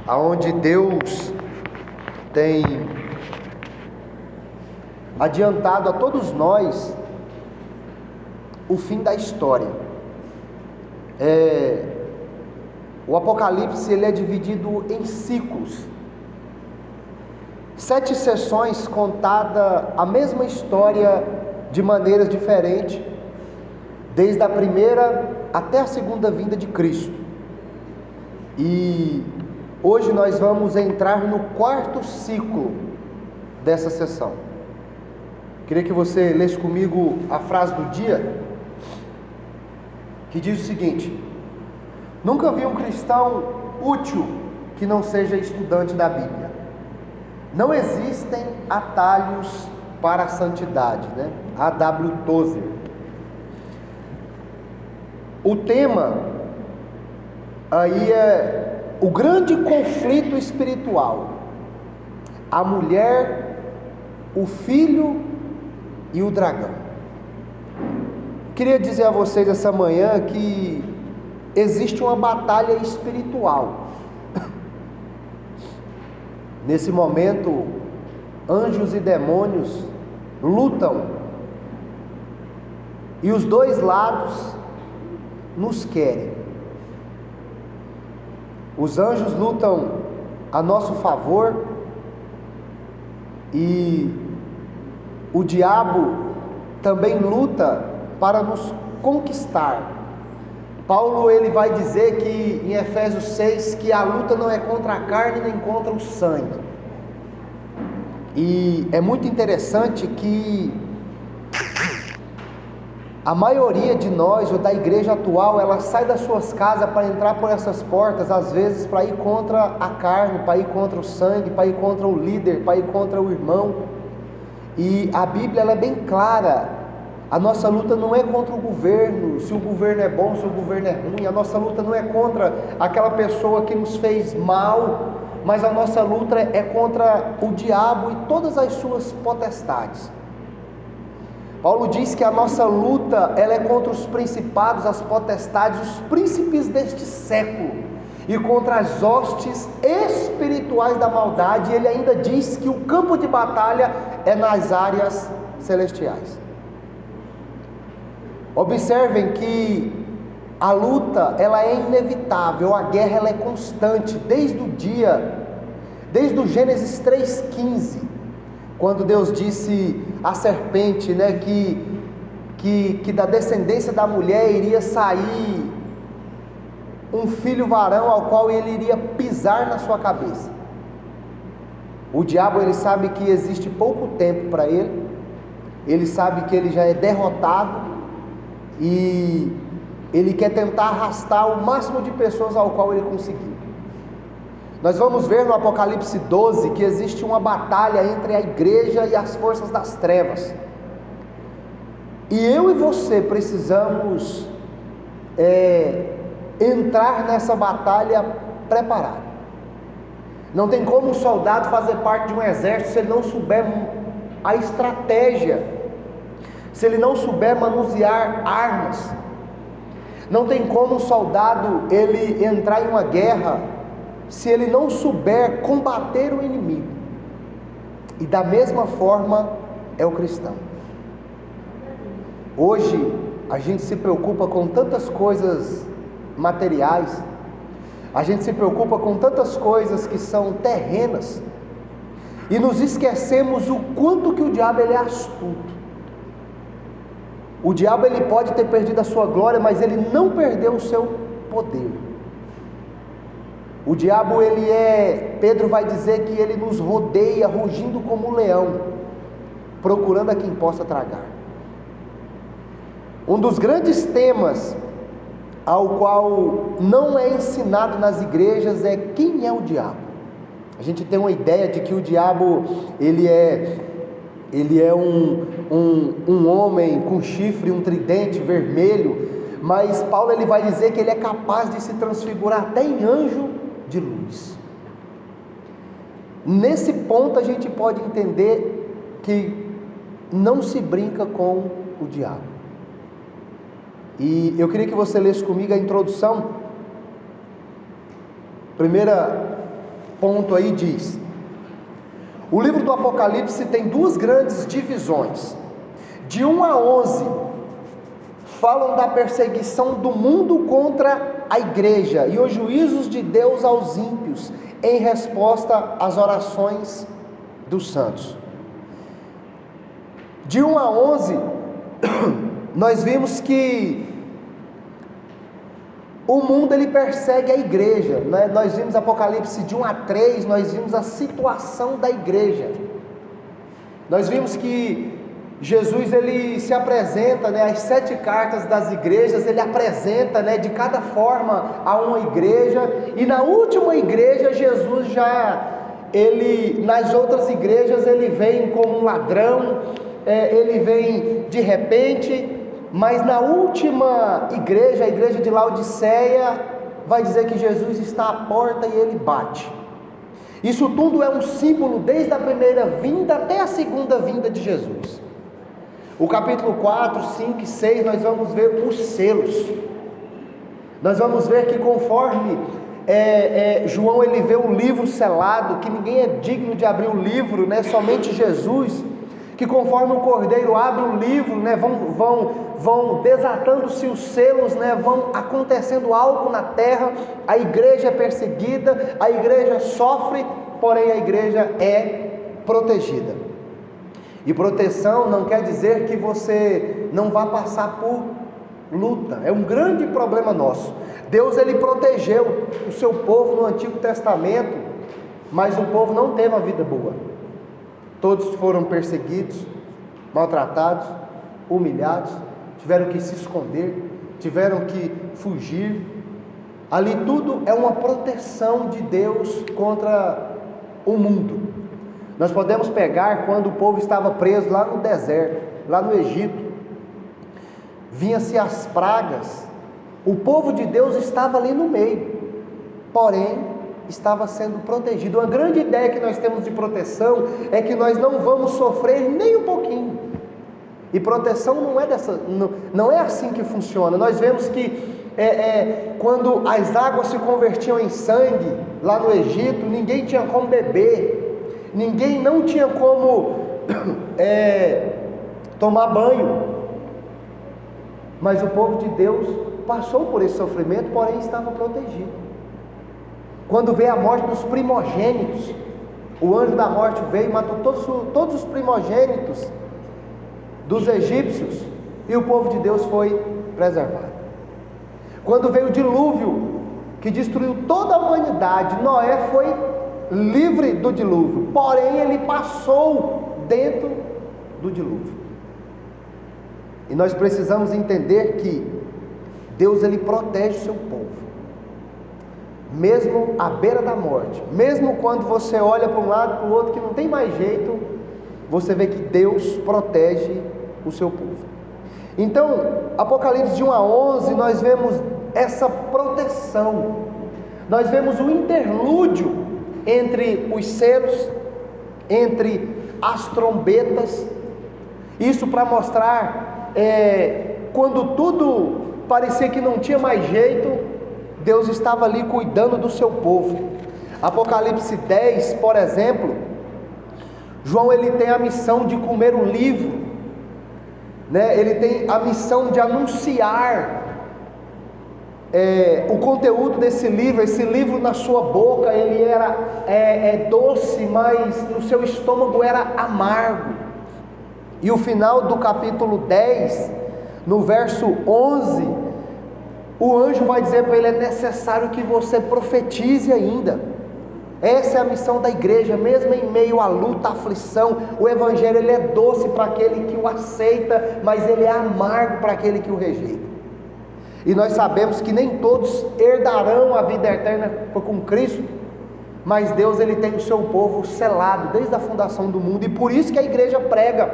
aonde Deus tem adiantado a todos nós o fim da história. O Apocalipse ele é dividido em ciclos. 7 sessões contada a mesma história de maneiras diferentes, desde a primeira até a segunda vinda de Cristo. E hoje nós vamos entrar no 4º ciclo dessa sessão. Queria que você lesse comigo a frase do dia, que diz o seguinte: nunca vi um cristão útil que não seja estudante da Bíblia. Não existem atalhos para a santidade, né? A.W. Tozer. O tema aí é o grande conflito espiritual: a mulher, o filho e o dragão. Queria dizer a vocês essa manhã que existe uma batalha espiritual. Nesse momento, anjos e demônios lutam, e os dois lados nos querem. Os anjos lutam a nosso favor e o diabo também luta para nos conquistar. Paulo ele vai dizer que em Efésios 6 que a luta não é contra a carne nem contra o sangue. E é muito interessante que a maioria de nós, ou da igreja atual, ela sai das suas casas para entrar por essas portas, às vezes para ir contra a carne, para ir contra o sangue, para ir contra o líder, para ir contra o irmão. E a Bíblia ela é bem clara. A nossa luta não é contra o governo, se o governo é bom, se o governo é ruim. A nossa luta não é contra aquela pessoa que nos fez mal, mas a nossa luta é contra o diabo e todas as suas potestades. Paulo diz que a nossa luta ela é contra os principados, as potestades, os príncipes deste século e contra as hostes espirituais da maldade. E ele ainda diz que o campo de batalha é nas áreas celestiais. Observem que a luta ela é inevitável, a guerra ela é constante desde o Gênesis 3,15, quando Deus disse à serpente, né, que da descendência da mulher iria sair um filho varão ao qual ele iria pisar na sua cabeça. O diabo ele sabe que existe pouco tempo para ele sabe que ele já é derrotado e ele quer tentar arrastar o máximo de pessoas ao qual ele conseguir. Nós vamos ver no Apocalipse 12 que existe uma batalha entre a igreja e as forças das trevas. E eu e você precisamos entrar nessa batalha preparado. Não tem como um soldado fazer parte de um exército se ele não souber a estratégia, se ele não souber manusear armas. Não tem como um soldado ele entrar em uma guerra se ele não souber combater o inimigo. E da mesma forma é o cristão. Hoje a gente se preocupa com tantas coisas materiais, a gente se preocupa com tantas coisas que são terrenas, e nos esquecemos o quanto que o diabo ele é astuto. O diabo ele pode ter perdido a sua glória, mas ele não perdeu o seu poder. O diabo Pedro vai dizer que ele nos rodeia rugindo como um leão, procurando a quem possa tragar. Um dos grandes temas ao qual não é ensinado nas igrejas é quem é o diabo. A gente tem uma ideia de que o diabo ele é um homem com chifre, um tridente vermelho, mas Paulo ele vai dizer que ele é capaz de se transfigurar até em anjo de luz. Nesse ponto a gente pode entender que não se brinca com o diabo. E eu queria que você lesse comigo a introdução, ponto aí diz: o livro do Apocalipse tem duas grandes divisões. De 1 a 11 falam da perseguição do mundo contra a igreja e os juízos de Deus aos ímpios em resposta às orações dos santos. De 1 a 11 nós vimos que o mundo ele persegue a igreja, né? Nós vimos Apocalipse de 1 a 3, nós vimos a situação da igreja. Nós vimos que Jesus ele se apresenta, né, as 7 cartas das igrejas, ele apresenta, né, de cada forma a uma igreja, e na última igreja Jesus nas outras igrejas ele vem como um ladrão, ele vem de repente, mas na última igreja, a igreja de Laodiceia, vai dizer que Jesus está à porta e ele bate. Isso tudo é um símbolo desde a primeira vinda até a segunda vinda de Jesus. O capítulo 4, 5 e 6 nós vamos ver os selos. Nós vamos ver que conforme João ele vê o livro selado, que ninguém é digno de abrir o livro, né? Somente Jesus, que conforme o cordeiro abre o livro, né? vão desatando-se os selos, né? Vão acontecendo algo na terra, a igreja é perseguida, a igreja sofre, porém a igreja é protegida. E proteção não quer dizer que você não vá passar por luta, é um grande problema nosso. Deus ele protegeu o seu povo no Antigo Testamento, mas o povo não teve uma vida boa. Todos foram perseguidos, maltratados, humilhados, tiveram que se esconder, tiveram que fugir. Ali tudo é uma proteção de Deus contra o mundo. Nós podemos pegar quando o povo estava preso lá no deserto, lá no Egito, vinha-se as pragas, o povo de Deus estava ali no meio, porém estava sendo protegido. Uma grande ideia que nós temos de proteção é que nós não vamos sofrer nem um pouquinho, e proteção não é assim que funciona. Nós vemos que quando as águas se convertiam em sangue lá no Egito, ninguém tinha como beber, ninguém não tinha como tomar banho, mas o povo de Deus passou por esse sofrimento, porém estava protegido. Quando veio a morte dos primogênitos, o anjo da morte veio e matou todos os primogênitos dos egípcios, e o povo de Deus foi preservado. Quando veio o dilúvio, que destruiu toda a humanidade, Noé foi livre do dilúvio, porém ele passou dentro do dilúvio. E nós precisamos entender que Deus ele protege o seu povo, mesmo à beira da morte, mesmo quando você olha para um lado e para o outro que não tem mais jeito, você vê que Deus protege o seu povo. Então, Apocalipse de 1 a 11, nós vemos essa proteção, nós vemos o interlúdio entre os selos, entre as trombetas, isso para mostrar, quando tudo parecia que não tinha mais jeito, Deus estava ali cuidando do seu povo. Apocalipse 10, por exemplo, João ele tem a missão de comer o livro, né? Ele tem a missão de anunciar o conteúdo desse livro. Esse livro na sua boca ele era doce, mas no seu estômago era amargo. E o final do capítulo 10, no verso 11, o anjo vai dizer para ele: é necessário que você profetize ainda. Essa é a missão da igreja, mesmo em meio à luta, à aflição. O evangelho ele é doce para aquele que o aceita, mas ele é amargo para aquele que o rejeita. E nós sabemos que nem todos herdarão a vida eterna com Cristo, mas Deus ele tem o seu povo selado desde a fundação do mundo, e por isso que a igreja prega,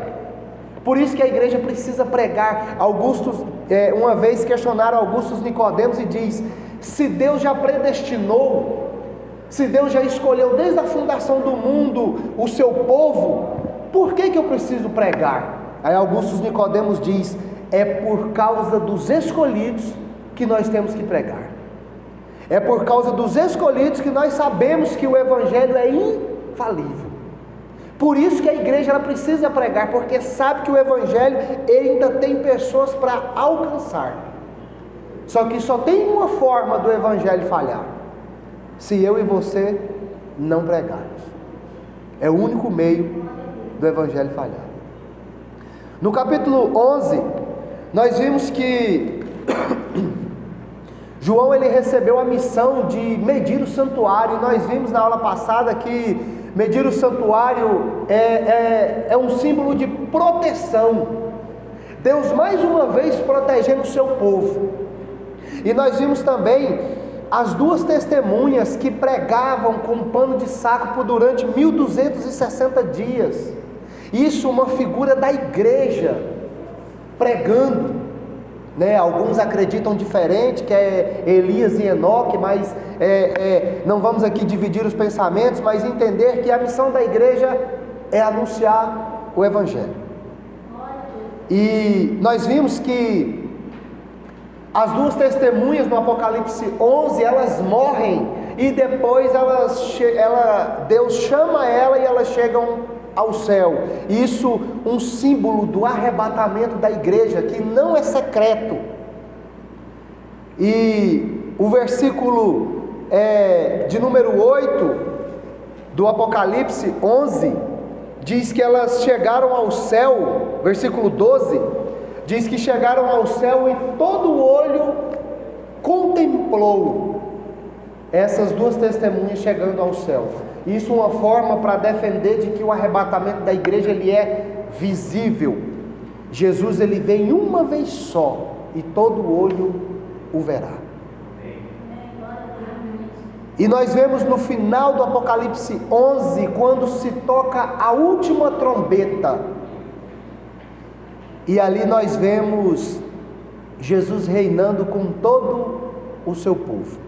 por isso que a igreja precisa pregar. Uma vez questionaram Augusto Nicodemos e diz: se Deus já predestinou, se Deus já escolheu desde a fundação do mundo o seu povo, por que eu preciso pregar? Aí Augusto Nicodemos diz: é por causa dos escolhidos que nós temos que pregar. É por causa dos escolhidos que nós sabemos que o Evangelho é infalível. Por isso que a igreja ela precisa pregar, porque sabe que o Evangelho ele ainda tem pessoas para alcançar. Só que só tem uma forma do Evangelho falhar: se eu e você não pregarmos. É o único meio do Evangelho falhar. No capítulo 11, nós vimos que João ele recebeu a missão de medir o santuário. Nós vimos na aula passada que medir o santuário é um símbolo de proteção. Deus mais uma vez protegendo o seu povo. E nós vimos também as duas testemunhas que pregavam com um pano de saco por durante 1260 dias. Isso uma figura da igreja pregando, né? Alguns acreditam diferente, que é Elias e Enoque, mas não vamos aqui dividir os pensamentos, mas entender que a missão da igreja é anunciar o Evangelho. E nós vimos que as duas testemunhas no Apocalipse 11, elas morrem e depois Deus chama ela e elas chegam ao céu. Isso um símbolo do arrebatamento da igreja, que não é secreto. E o versículo de número 8 do Apocalipse 11 diz que elas chegaram ao céu. Versículo 12 diz que chegaram ao céu e todo olho contemplou essas duas testemunhas chegando ao céu. Isso é uma forma para defender de que o arrebatamento da igreja ele é visível. Jesus ele vem uma vez só e todo olho o verá. E nós vemos no final do Apocalipse 11, quando se toca a última trombeta, e ali nós vemos Jesus reinando com todo o seu povo.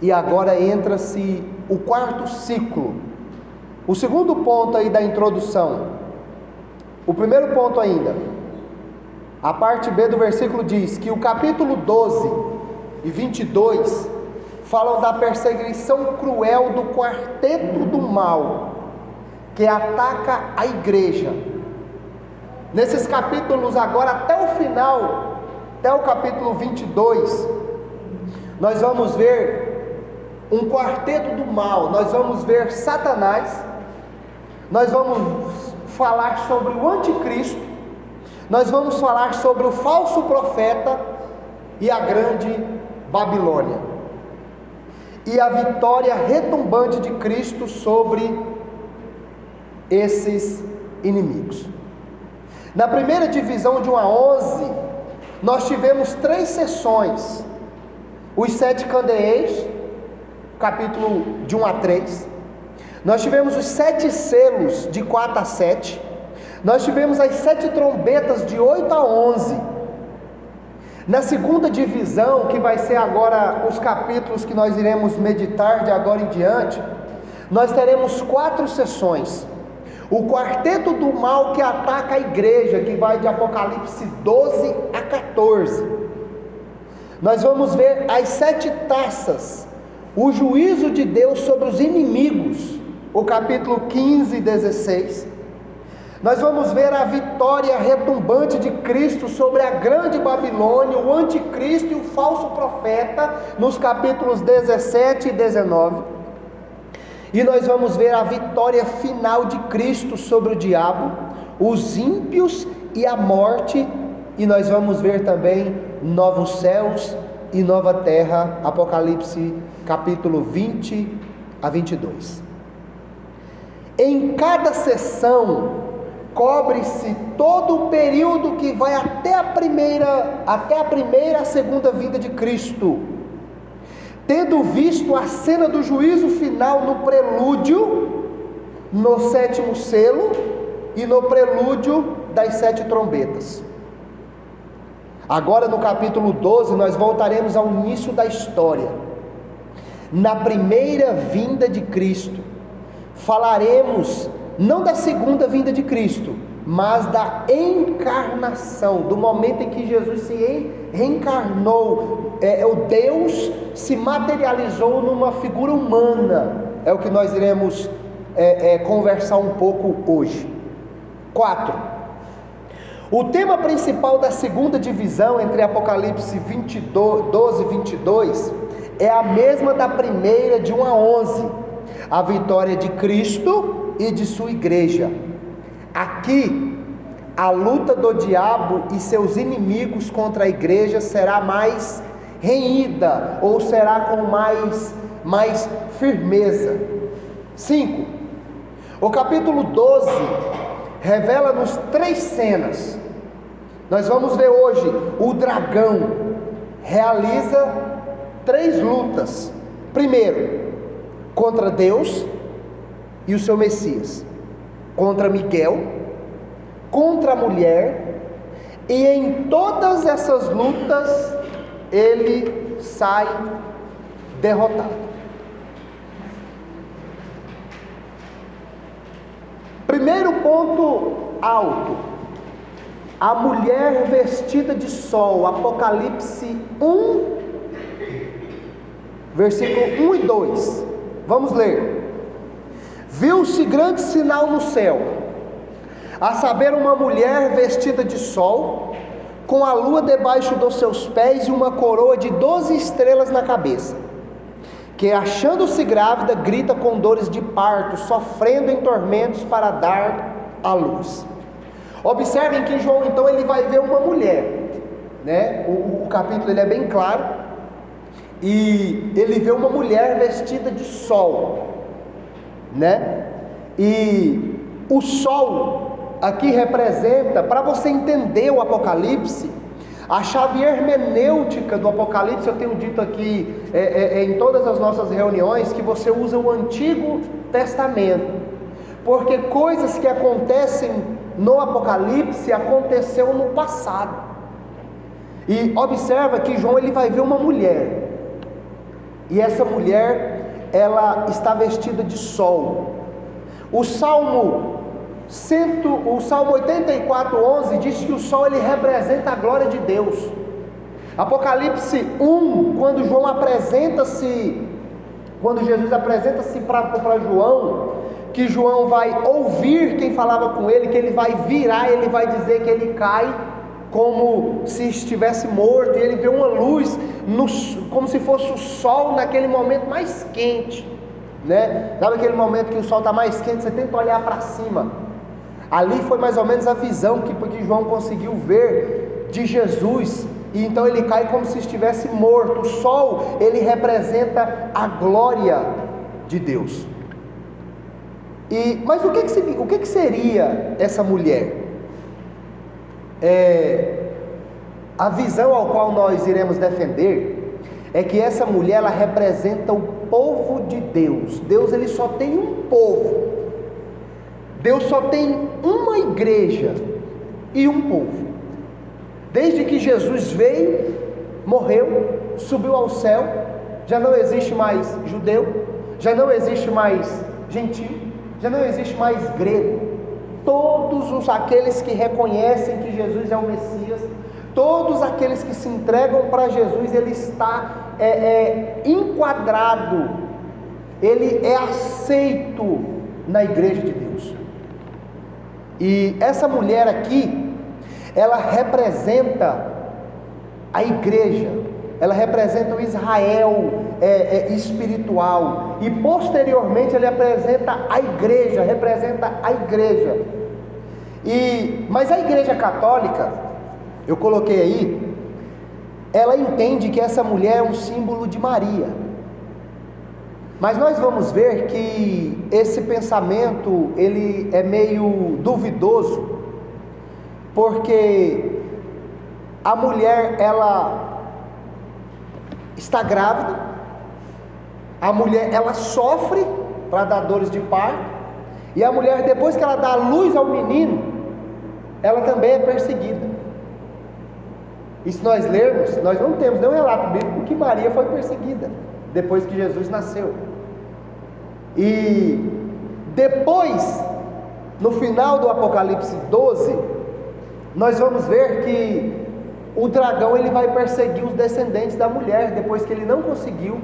E agora entra-se o quarto ciclo. O segundo ponto aí da introdução. O primeiro ponto ainda, a parte B do versículo diz que o capítulo 12 e 22 falam da perseguição cruel do quarteto do mal, que ataca a igreja. Nesses capítulos agora, até o final, até o capítulo 22, nós vamos ver um quarteto do mal. Nós vamos ver Satanás, nós vamos falar sobre o anticristo, nós vamos falar sobre o falso profeta e a grande Babilônia, e a vitória retumbante de Cristo sobre esses inimigos. Na primeira divisão de 1 a 11, nós tivemos 3 sessões: os 7 candeeiros, capítulo de 1 a 3, nós tivemos os 7 selos de 4 a 7, nós tivemos as 7 trombetas de 8 a 11. Na segunda divisão, que vai ser agora os capítulos que nós iremos meditar de agora em diante, nós teremos 4 sessões: o quarteto do mal que ataca a igreja, que vai de Apocalipse 12 a 14. Nós vamos ver as 7 taças, o juízo de Deus sobre os inimigos, o capítulo 15 e 16. Nós vamos ver a vitória retumbante de Cristo sobre a grande Babilônia, o anticristo e o falso profeta, nos capítulos 17 e 19. E nós vamos ver a vitória final de Cristo sobre o diabo, os ímpios e a morte. E nós vamos ver também novos céus e nova terra, Apocalipse capítulo 20 a 22. Em cada sessão cobre-se todo o período que vai até a primeira a segunda vinda de Cristo, tendo visto a cena do juízo final no prelúdio, no 7º selo e no prelúdio das 7 trombetas. Agora no capítulo 12 nós voltaremos ao início da história. Na primeira vinda de Cristo, falaremos não da segunda vinda de Cristo, mas da encarnação, do momento em que Jesus se reencarnou, o Deus se materializou numa figura humana. É o que nós iremos conversar um pouco hoje. 4. O tema principal da segunda divisão entre Apocalipse 12 e 22 é a mesma da primeira, de 1 a 11, a vitória de Cristo e de sua igreja. Aqui, a luta do diabo e seus inimigos contra a igreja será mais renhida, ou será com mais firmeza. 5. O capítulo 12 revela-nos 3 cenas. Nós vamos ver hoje o dragão realiza 3 lutas. Primeiro, contra Deus e o seu Messias, contra Miguel, contra a mulher, e em todas essas lutas ele sai derrotado. Primeiro ponto alto: a mulher vestida de sol. Apocalipse 1, versículo 1 e 2. Vamos ler. Viu-se grande sinal no céu, a saber, uma mulher vestida de sol, com a lua debaixo dos seus pés e uma coroa de 12 estrelas na cabeça, que, achando-se grávida, grita com dores de parto, sofrendo em tormentos para dar à luz. Observem que João, então, ele vai ver uma mulher, né? O capítulo ele é bem claro, e ele vê uma mulher vestida de sol, né? E o sol aqui representa, para você entender o Apocalipse, a chave hermenêutica do Apocalipse. Eu tenho dito aqui em todas as nossas reuniões que você usa o Antigo Testamento, porque coisas que acontecem no Apocalipse aconteceu no passado. E observa que João ele vai ver uma mulher, e essa mulher ela está vestida de sol. O Salmo 84:11 diz que o sol ele representa a glória de Deus. Apocalipse 1, quando Jesus apresenta-se para João, que João vai ouvir quem falava com ele, que ele vai virar, ele vai dizer que ele cai como se estivesse morto, e ele vê uma luz como se fosse o sol naquele momento mais quente, né? Sabe aquele momento que o sol está mais quente, você tenta olhar para cima? Ali foi mais ou menos a visão que João conseguiu ver de Jesus, e então ele cai como se estivesse morto. O sol, ele representa a glória de Deus. Mas o que seria essa mulher? A visão ao qual nós iremos defender é que essa mulher ela representa o povo de Deus. Deus ele só tem um povo. Deus só tem uma igreja e um povo. Desde que Jesus veio, morreu, subiu ao céu, já não existe mais judeu, já não existe mais gentil, já não existe mais grego. Todos aqueles que reconhecem que Jesus é o Messias, todos aqueles que se entregam para Jesus, ele está enquadrado, ele é aceito na igreja de Deus. E essa mulher aqui, ela representa a igreja, ela representa o Israel espiritual, e posteriormente ela representa a igreja. Mas a igreja católica, eu coloquei aí, ela entende que essa mulher é um símbolo de Maria. Mas nós vamos ver que esse pensamento ele é meio duvidoso, porque a mulher ela está grávida, a mulher ela sofre para dar dores de parto, e a mulher, depois que ela dá luz ao menino, ela também é perseguida. E se nós lermos, nós não temos nenhum relato bíblico que Maria foi perseguida depois que Jesus nasceu. E depois, no final do Apocalipse 12, nós vamos ver que o dragão ele vai perseguir os descendentes da mulher, depois que ele não conseguiu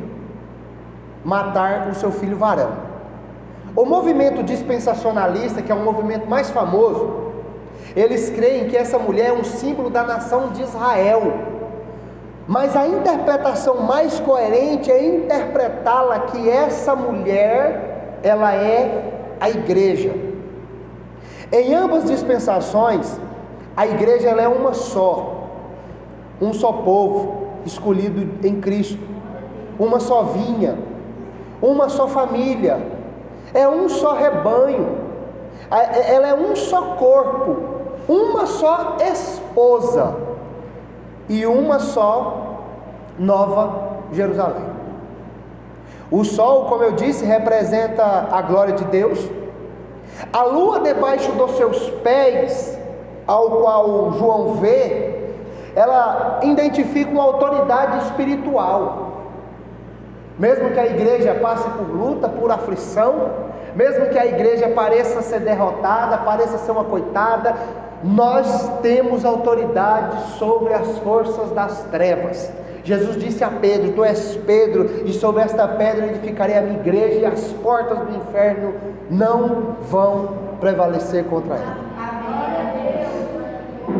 matar o seu filho varão. O movimento dispensacionalista, que é um movimento mais famoso, eles creem que essa mulher é um símbolo da nação de Israel, mas a interpretação mais coerente é interpretá-la que essa mulher, ela é a igreja. Em ambas dispensações, a igreja ela é uma só, um só povo, escolhido em Cristo, uma só vinha, uma só família, é um só rebanho, ela é um só corpo, uma só esposa e uma só Nova Jerusalém. O sol, como eu disse, representa a glória de Deus. A lua debaixo dos seus pés, ao qual João vê, ela identifica uma autoridade espiritual. Mesmo que a igreja passe por luta, por aflição, mesmo que a igreja pareça ser derrotada, pareça ser uma coitada, nós temos autoridade sobre as forças das trevas. Jesus disse a Pedro: tu és Pedro, e sobre esta pedra edificarei a minha igreja, e as portas do inferno não vão prevalecer contra ela.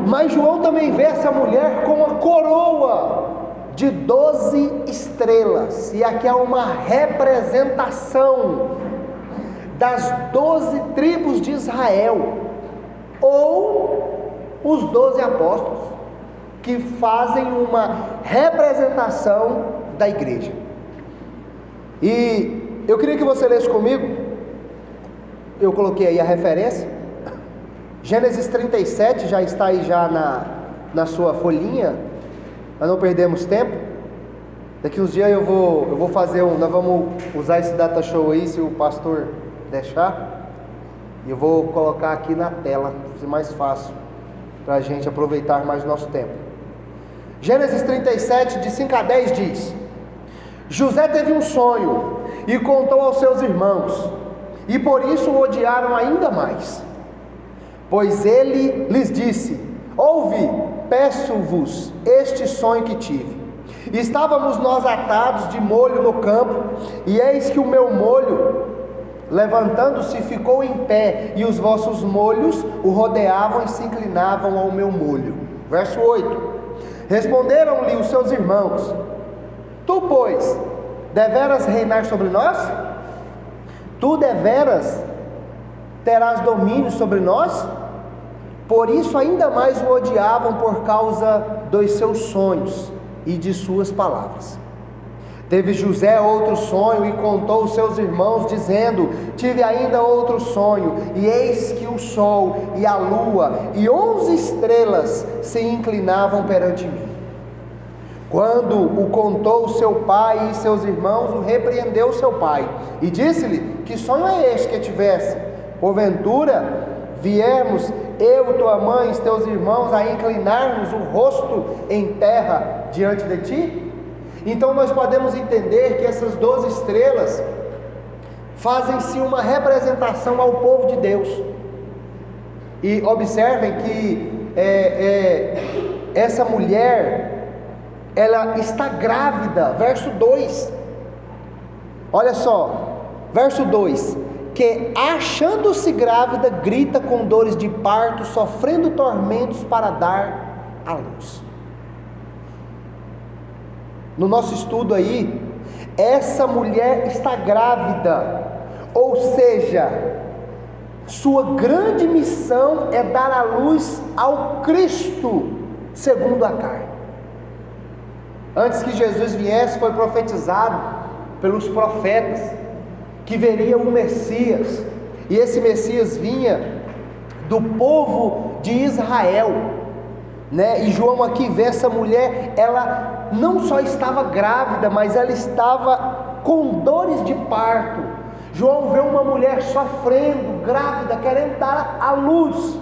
Mas João também vê essa mulher com uma coroa de 12 estrelas, e aqui é uma representação das 12 tribos de Israel, ou os 12 apóstolos, que fazem uma representação da igreja. E eu queria que você lesse comigo, eu coloquei aí a referência, Gênesis 37, já está aí já na sua folhinha, nós não perdemos tempo. Daqui uns dias eu vou fazer nós vamos usar esse data show aí, se o pastor deixar, e eu vou colocar aqui na tela, para ser mais fácil, para a gente aproveitar mais o nosso tempo. Gênesis 37, de 5 a 10 diz: José teve um sonho e contou aos seus irmãos, e por isso o odiaram ainda mais. Pois ele lhes disse: ouve, peço-vos este sonho que tive. Estávamos nós atados de molho no campo, e eis que o meu molho, levantando-se, ficou em pé, e os vossos molhos o rodeavam e se inclinavam ao meu molho. Verso 8: Responderam-lhe os seus irmãos: tu, pois, deveras reinar sobre nós? Tu deveras terás domínio sobre nós? Por isso ainda mais o odiavam por causa dos seus sonhos e de suas palavras. Teve José outro sonho e contou aos seus irmãos, dizendo: tive ainda outro sonho, e eis que o sol e a lua e 11 estrelas se inclinavam perante mim. Quando o contou seu pai e seus irmãos, o repreendeu seu pai e disse-lhe: que sonho é este que tivesse? Porventura viemos eu, tua mãe e teus irmãos a inclinar-nos o rosto em terra diante de ti? Então nós podemos entender que essas 12 estrelas fazem-se uma representação ao povo de Deus. E observem que essa mulher, ela está grávida. Verso 2, olha só, verso 2: que achando-se grávida, grita com dores de parto, sofrendo tormentos para dar à luz. No nosso estudo aí, essa mulher está grávida, ou seja, sua grande missão é dar à luz ao Cristo segundo a carne. Antes que Jesus viesse, foi profetizado pelos profetas que veria o Messias, e esse Messias vinha do povo de Israel, né? E João aqui vê essa mulher, ela não só estava grávida, mas ela estava com dores de parto. João vê uma mulher sofrendo, grávida, querendo dar à luz,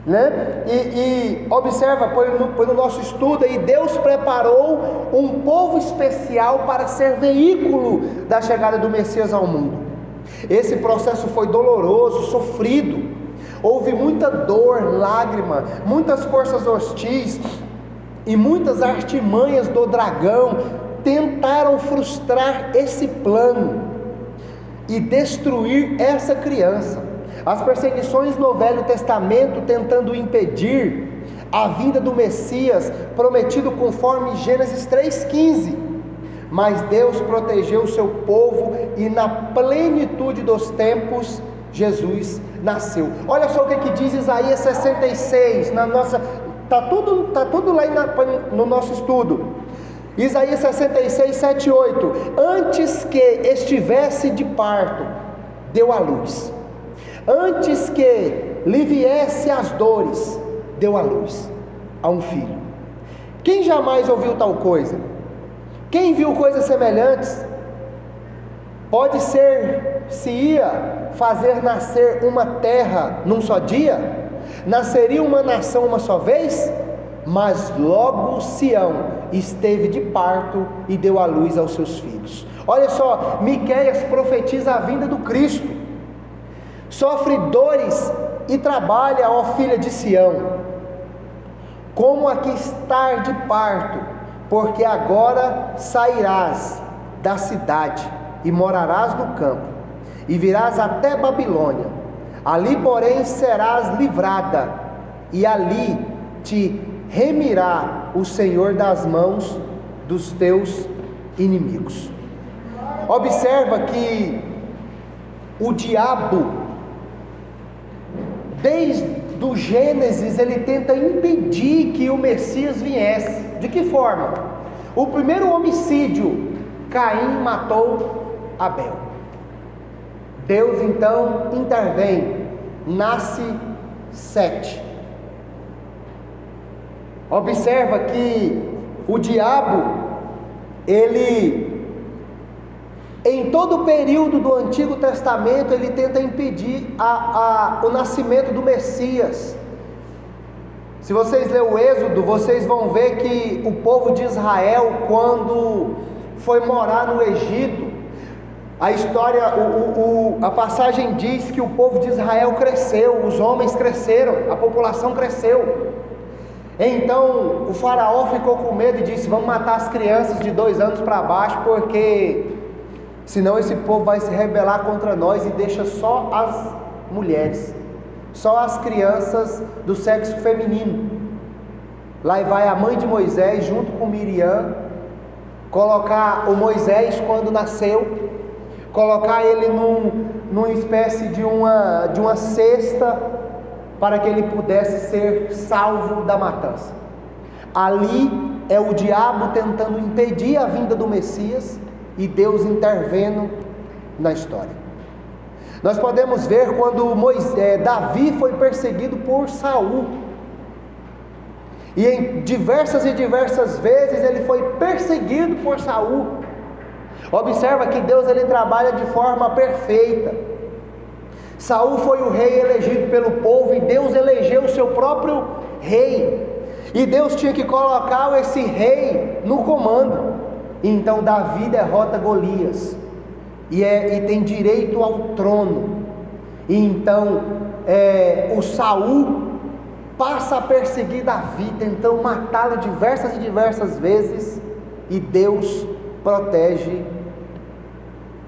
né? E observa, põe no nosso estudo aí, Deus preparou um povo especial para ser veículo da chegada do Messias ao mundo. Esse processo foi doloroso, sofrido, houve muita dor, lágrima, muitas forças hostis, e muitas artimanhas do dragão tentaram frustrar esse plano e destruir essa criança. As perseguições no Velho Testamento tentando impedir a vinda do Messias prometido conforme Gênesis 3,15. Mas Deus protegeu o seu povo e na plenitude dos tempos Jesus nasceu. Olha só o que diz Isaías 66, tá tudo lá no nosso estudo. Isaías 66, 7 e 8. Antes que estivesse de parto, deu à luz. Antes que lhe viesse as dores, deu à luz a um filho. Quem jamais ouviu tal coisa? Quem viu coisas semelhantes? Pode ser, se ia fazer nascer uma terra num só dia? Nasceria uma nação uma só vez? Mas logo Sião esteve de parto e deu à luz aos seus filhos. Olha só, Miqueias profetiza a vinda do Cristo. Sofre dores e trabalha, ó filha de Sião, como a que está de parto, porque agora sairás da cidade e morarás no campo, e virás até Babilônia. Ali, porém, serás livrada, e ali te remirá o Senhor das mãos dos teus inimigos. Observa que o diabo, desde o Gênesis, ele tenta impedir que o Messias viesse. De que forma? O primeiro homicídio, Caim matou Abel. Deus então intervém, nasce Sete. Observa que o diabo, ele, em todo o período do Antigo Testamento, ele tenta impedir o nascimento do Messias. Se vocês lerem o Êxodo, vocês vão ver que o povo de Israel, quando foi morar no Egito, a história, a passagem diz que o povo de Israel cresceu, os homens cresceram, a população cresceu. Então o faraó ficou com medo e disse: vamos matar as crianças de 2 anos para baixo, porque senão esse povo vai se rebelar contra nós, e deixa só as mulheres, só as crianças do sexo feminino. Lá vai a mãe de Moisés junto com Miriam, colocar o Moisés quando nasceu, colocar ele numa espécie de uma cesta, para que ele pudesse ser salvo da matança. Ali é o diabo tentando impedir a vinda do Messias e Deus intervendo na história. Nós podemos ver quando Davi foi perseguido por Saul, e em diversas vezes ele foi perseguido por Saul. Observa que Deus, ele trabalha de forma perfeita. Saul foi o rei elegido pelo povo, e Deus elegeu o seu próprio rei, e Deus tinha que colocar esse rei no comando. Então Davi derrota Golias e tem direito ao trono. E então o Saul passa a perseguir Davi, tentando matá-lo diversas vezes, e Deus protege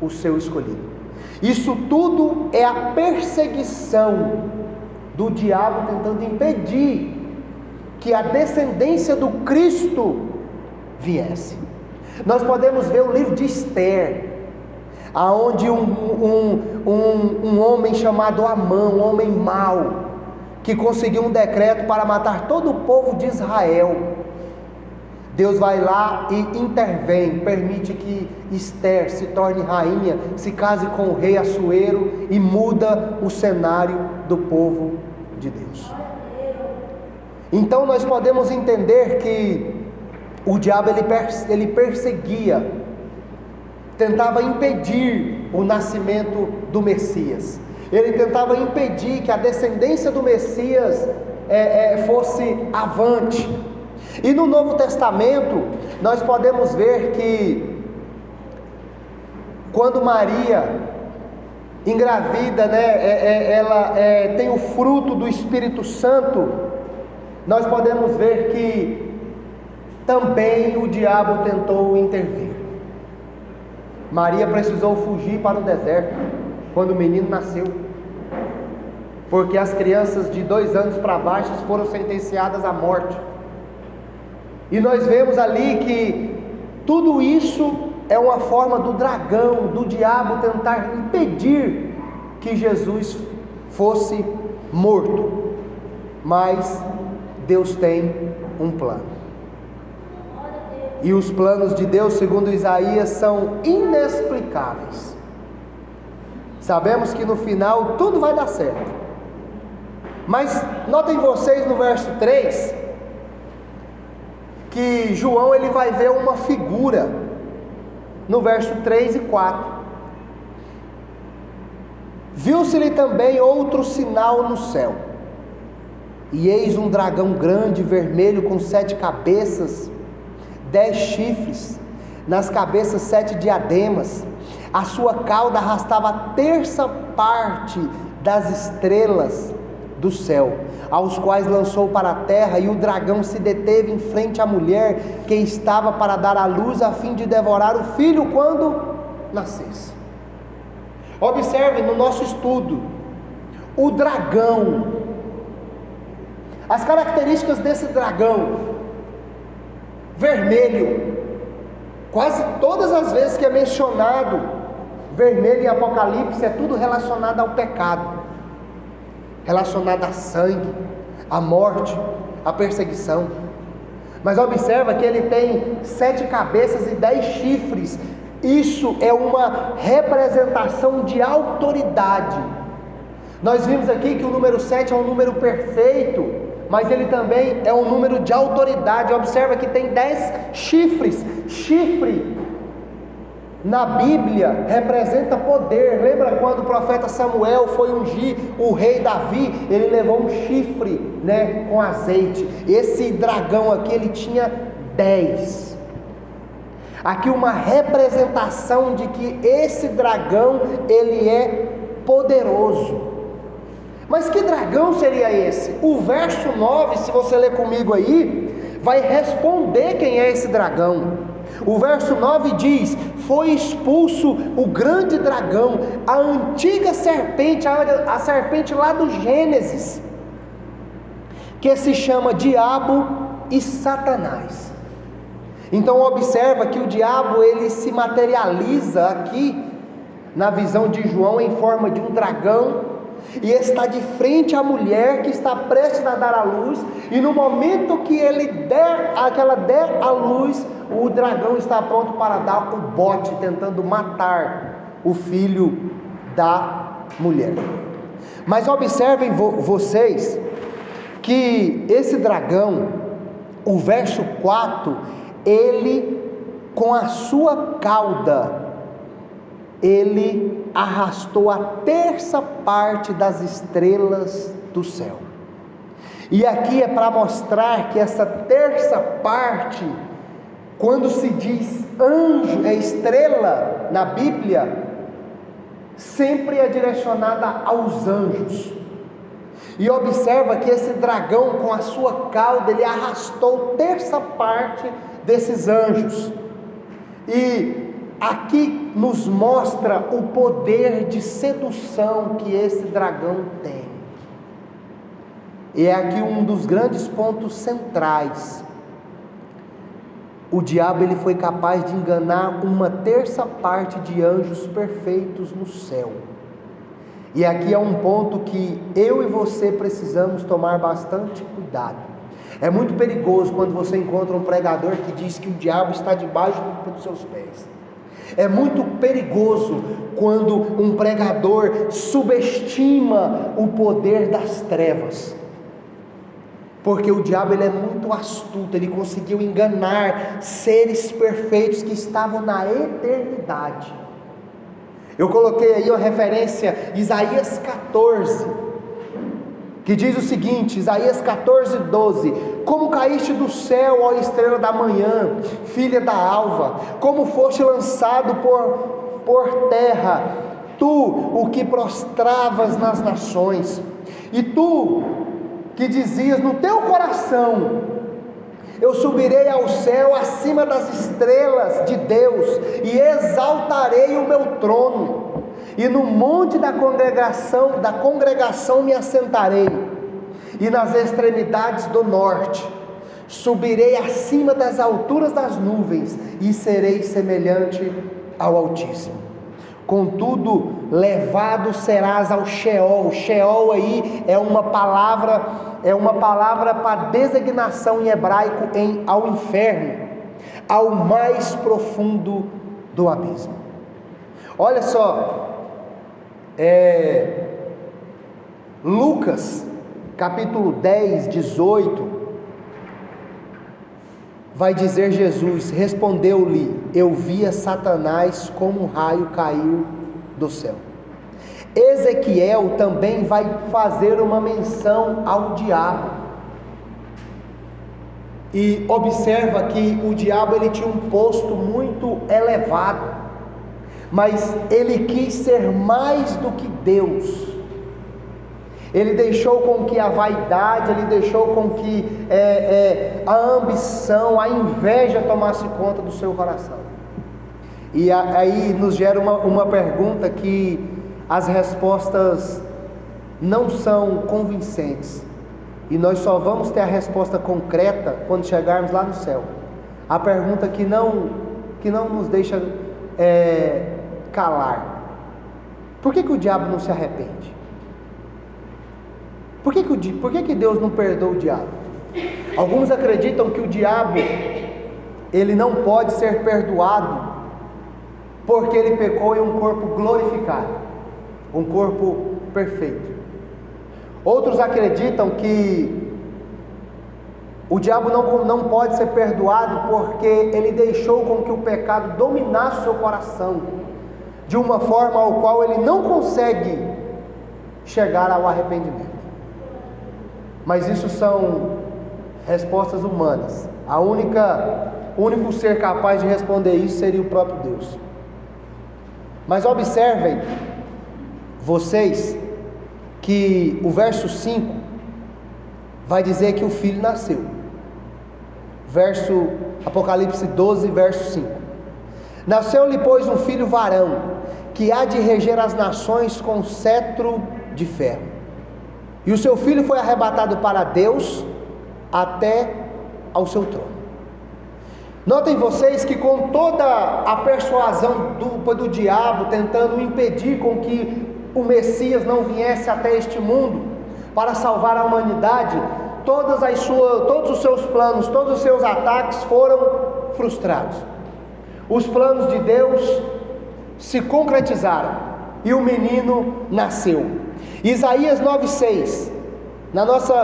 o seu escolhido. Isso tudo é a perseguição do diabo tentando impedir que a descendência do Cristo viesse. Nós podemos ver o livro de Esther, aonde um homem chamado Amã, um homem mau, que conseguiu um decreto para matar todo o povo de Israel. Deus vai lá e intervém, permite que Esther se torne rainha, se case com o rei Assuero, e muda o cenário do povo de Deus. Então nós podemos entender que o diabo ele perseguia, tentava impedir o nascimento do Messias. Ele tentava impedir que a descendência do Messias fosse avante. E no Novo Testamento nós podemos ver que quando Maria engravida, ela tem o fruto do Espírito Santo, nós podemos ver que também o diabo tentou intervir. Maria precisou fugir para o deserto quando o menino nasceu, porque as crianças de 2 anos para baixo foram sentenciadas à morte. E nós vemos ali que tudo isso é uma forma do dragão, do diabo tentar impedir que Jesus fosse morto. Mas Deus tem um plano. E os planos de Deus, segundo Isaías, são inexplicáveis. Sabemos que no final tudo vai dar certo. Mas notem vocês no verso 3, que João ele vai ver uma figura, no verso 3 e 4. Viu-se-lhe também outro sinal no céu, e eis um dragão grande, vermelho, com 7 cabeças, 10 chifres, nas cabeças 7 diademas. A sua cauda arrastava a terça parte das estrelas do céu, aos quais lançou para a terra. E o dragão se deteve em frente à mulher que estava para dar à luz, a fim de devorar o filho quando nascesse. Observe no nosso estudo o dragão, as características desse dragão vermelho. Quase todas as vezes que é mencionado vermelho em Apocalipse, é tudo relacionado ao pecado, relacionado a sangue, a morte, a perseguição. Mas observa que ele tem 7 cabeças e 10 chifres. Isso é uma representação de autoridade. Nós vimos aqui que o número 7 é um número perfeito, mas ele também é um número de autoridade. Observa que tem 10 chifres. Chifre na Bíblia representa poder. Lembra quando o profeta Samuel foi ungir o rei Davi? Ele levou um chifre, com azeite. Esse dragão aqui, ele tinha 10. Aqui uma representação de que esse dragão, ele é poderoso. Mas que dragão seria esse? O verso 9, se você ler comigo aí, vai responder quem é esse dragão. O verso 9 diz: foi expulso o grande dragão, a antiga serpente, a serpente lá do Gênesis, que se chama Diabo e Satanás. Então observa que o diabo ele se materializa aqui na visão de João em forma de um dragão, e está de frente à mulher que está prestes a dar à luz. E no momento que ela der à luz, o dragão está pronto para dar o bote, tentando matar o filho da mulher. Mas observem vocês que esse dragão, o verso 4, ele com a sua cauda, ele arrastou a terça parte das estrelas do céu. E aqui é para mostrar que essa terça parte, quando se diz anjo, estrela na Bíblia, sempre é direcionada aos anjos. E observa que esse dragão com a sua cauda, ele arrastou terça parte desses anjos. E aqui nos mostra o poder de sedução que esse dragão tem. E é aqui um dos grandes pontos centrais. O diabo ele foi capaz de enganar uma terça parte de anjos perfeitos no céu. E aqui é um ponto que eu e você precisamos tomar bastante cuidado. É muito perigoso quando você encontra um pregador que diz que o diabo está debaixo dos seus pés. É muito perigoso quando um pregador subestima o poder das trevas, porque o diabo ele é muito astuto. Ele conseguiu enganar seres perfeitos que estavam na eternidade. Eu coloquei aí uma referência, Isaías 14, que diz o seguinte, Isaías 14, 12: como caíste do céu, ó estrela da manhã, filha da alva, como foste lançado por terra, tu, o que prostravas nas nações, e tu, que dizias no teu coração, Eu subirei ao céu acima das estrelas de Deus e exaltarei o meu trono, e no monte da congregação me assentarei, e nas extremidades do norte subirei acima das alturas das nuvens e serei semelhante ao Altíssimo. Contudo, levado serás ao Sheol. Sheol aí é uma palavra para designação em hebraico ao inferno, ao mais profundo do abismo. Olha só, Lucas capítulo 10, 18, vai dizer Jesus: respondeu-lhe: eu via Satanás como um raio caiu do céu. Ezequiel também vai fazer uma menção ao diabo, e observa que o diabo ele tinha um posto muito elevado, mas ele quis ser mais do que Deus. Ele deixou com que a vaidade, ele deixou com que a ambição, a inveja tomasse conta do seu coração. E aí nos gera uma pergunta que as respostas não são convincentes, e nós só vamos ter a resposta concreta quando chegarmos lá no céu. A pergunta que não nos deixa calar: por que o diabo não se arrepende? Por que Deus não perdoa o diabo? Alguns acreditam que o diabo ele não pode ser perdoado porque ele pecou em um corpo glorificado, um corpo perfeito. Outros acreditam que o diabo não pode ser perdoado porque ele deixou com que o pecado dominasse o seu coração de uma forma ao qual ele não consegue chegar ao arrependimento. Mas isso são respostas humanas. O único ser capaz de responder isso seria o próprio Deus. Mas observem vocês que o verso 5 vai dizer que o filho nasceu. Apocalipse 12, verso 5. Nasceu-lhe, pois, um filho varão, que há de reger as nações com cetro de ferro. E o seu filho foi arrebatado para Deus até ao seu trono. Notem vocês que com toda a persuasão do diabo, tentando impedir com que o Messias não viesse até este mundo para salvar a humanidade, todos os seus planos, todos os seus ataques foram frustrados. Os planos de Deus se concretizaram e o menino nasceu. Isaías 9,6,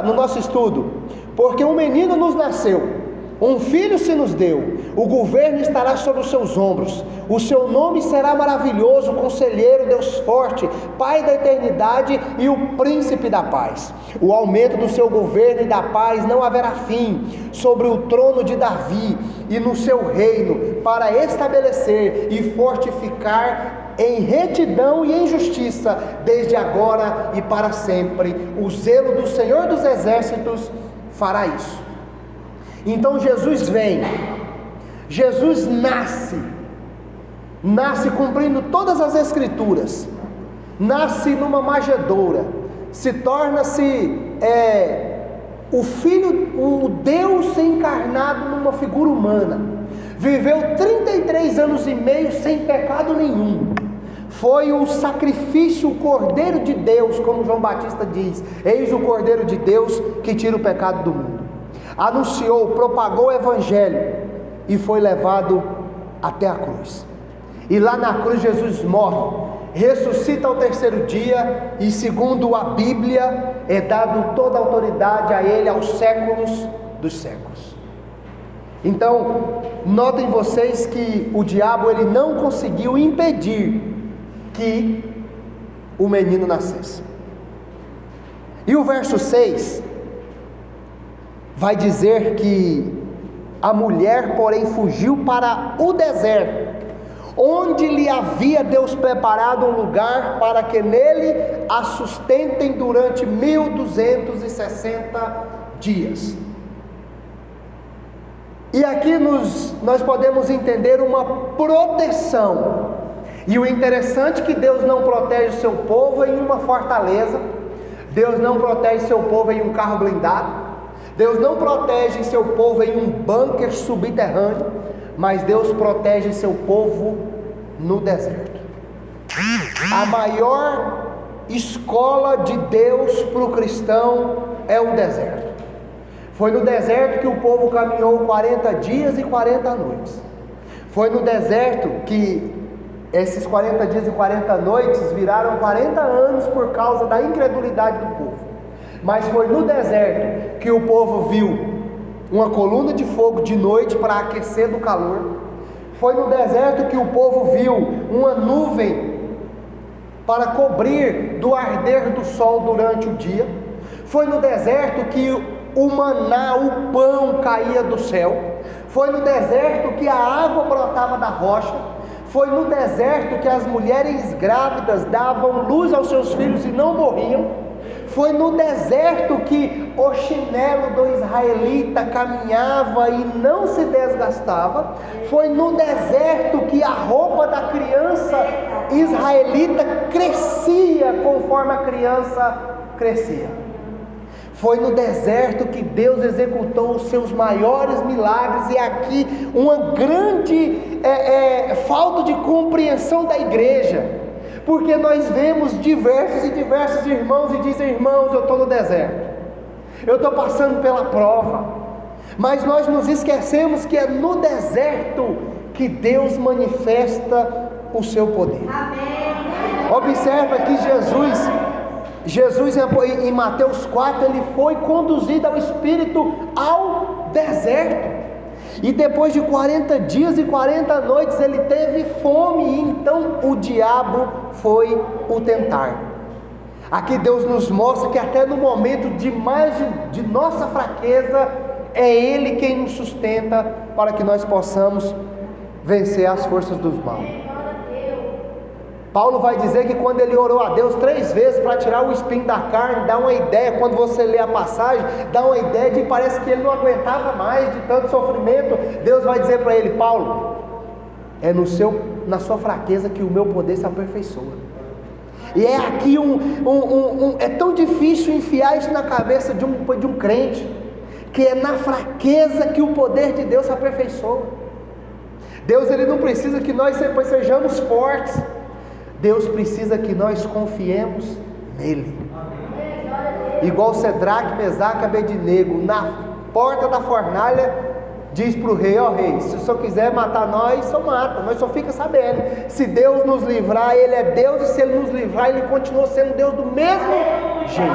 no nosso estudo: porque um menino nos nasceu, um filho se nos deu, o governo estará sobre os seus ombros, o seu nome será maravilhoso, conselheiro, Deus forte, Pai da eternidade e o príncipe da paz. O aumento do seu governo e da paz não haverá fim, sobre o trono de Davi e no seu reino, para estabelecer e fortificar em retidão e em justiça, desde agora e para sempre. O zelo do Senhor dos exércitos fará isso. Então Jesus vem, Jesus nasce cumprindo todas as escrituras, nasce numa manjedoura, se torna-se o Filho, o Deus encarnado numa figura humana, viveu 33 anos e meio sem pecado nenhum, foi o sacrifício, o Cordeiro de Deus, como João Batista diz: eis o Cordeiro de Deus que tira o pecado do mundo. Anunciou, propagou o Evangelho e foi levado até a cruz. E lá na cruz Jesus morre, ressuscita ao terceiro dia, e segundo a Bíblia é dado toda a autoridade a Ele aos séculos dos séculos. Então, notem vocês que o diabo ele não conseguiu impedir que o menino nascesse. E o verso 6 vai dizer que a mulher, porém, fugiu para o deserto, onde lhe havia Deus preparado um lugar para que nele a sustentem durante 1260 dias. E aqui nós podemos entender uma proteção. E o interessante é que Deus não protege o seu povo em uma fortaleza, Deus não protege seu povo em um carro blindado, Deus não protege seu povo em um bunker subterrâneo, mas Deus protege seu povo no deserto. A maior escola de Deus para o cristão é o deserto. Foi no deserto que o povo caminhou 40 dias e 40 noites. Foi no deserto que esses 40 dias e 40 noites viraram 40 anos por causa da incredulidade do povo. Mas foi no deserto que o povo viu uma coluna de fogo de noite para aquecer do calor. Foi no deserto que o povo viu uma nuvem para cobrir do arder do sol durante o dia. Foi no deserto que o maná, o pão caía do céu. Foi no deserto que a água brotava da rocha. Foi no deserto que as mulheres grávidas davam luz aos seus filhos e não morriam. Foi no deserto que o chinelo do israelita caminhava e não se desgastava. Foi no deserto que a roupa da criança israelita crescia conforme a criança crescia. Foi no deserto que Deus executou os seus maiores milagres. E aqui uma grande falta de compreensão da igreja, porque nós vemos diversos e diversos irmãos e dizem: irmãos, eu estou no deserto, eu estou passando pela prova, mas nós nos esquecemos que é no deserto que Deus manifesta o seu poder. Amém. Observa que Jesus em Mateus 4, ele foi conduzido ao Espírito ao deserto, e depois de 40 dias e 40 noites ele teve fome, e então o diabo foi o tentar. Aqui Deus nos mostra que até no momento de nossa fraqueza, é Ele quem nos sustenta para que nós possamos vencer as forças dos maus. Paulo vai dizer que quando ele orou a Deus 3 vezes para tirar o espinho da carne, dá uma ideia, quando você lê a passagem, dá uma ideia de que parece que ele não aguentava mais de tanto sofrimento. Deus vai dizer para ele: Paulo, é na sua fraqueza que o meu poder se aperfeiçoa. E é aqui é tão difícil enfiar isso na cabeça de um crente, que é na fraqueza que o poder de Deus se aperfeiçoa. Deus, ele não precisa que nós sejamos fortes, Deus precisa que nós confiemos nele. Igual Cedraque, Mesaque e Abednego, na porta da fornalha, diz para o rei: ó rei, se o senhor quiser matar nós, só mata, nós só fica sabendo. Se Deus nos livrar, Ele é Deus, e se Ele nos livrar, Ele continua sendo Deus do mesmo jeito.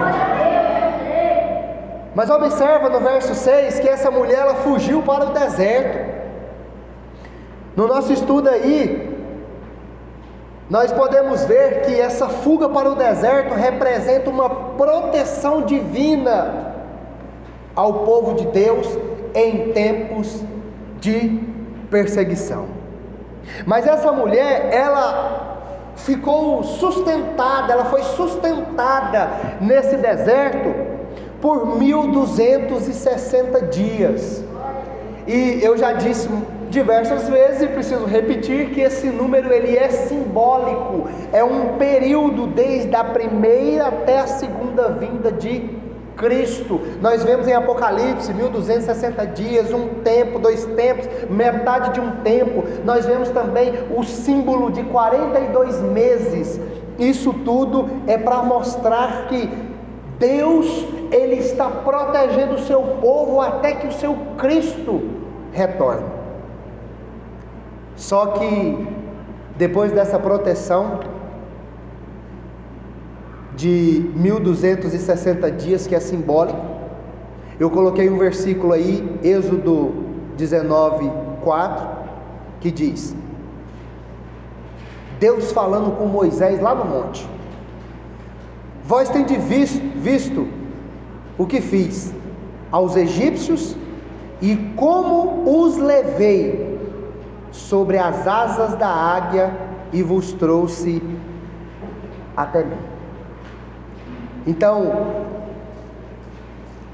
Mas observa no verso 6 que essa mulher, ela fugiu para o deserto. No nosso estudo aí, nós podemos ver que essa fuga para o deserto representa uma proteção divina ao povo de Deus em tempos de perseguição. Mas essa mulher, ela ficou sustentada, ela foi sustentada nesse deserto por 1260 dias. E eu já disse diversas vezes e preciso repetir que esse número, ele é simbólico, é um período desde a primeira até a segunda vinda de Cristo. Nós vemos em Apocalipse 1260 dias, um tempo, 2 tempos, metade de um tempo. Nós vemos também o símbolo de 42 meses. Isso tudo é para mostrar que Deus, Ele está protegendo o seu povo até que o seu Cristo retorne. Só que depois dessa proteção de 1260 dias, que é simbólico, eu coloquei um versículo aí, Êxodo 19:4, que diz: Deus falando com Moisés lá no monte: vós tendes visto o que fiz aos egípcios e como os levei sobre as asas da águia e vos trouxe até mim. Então,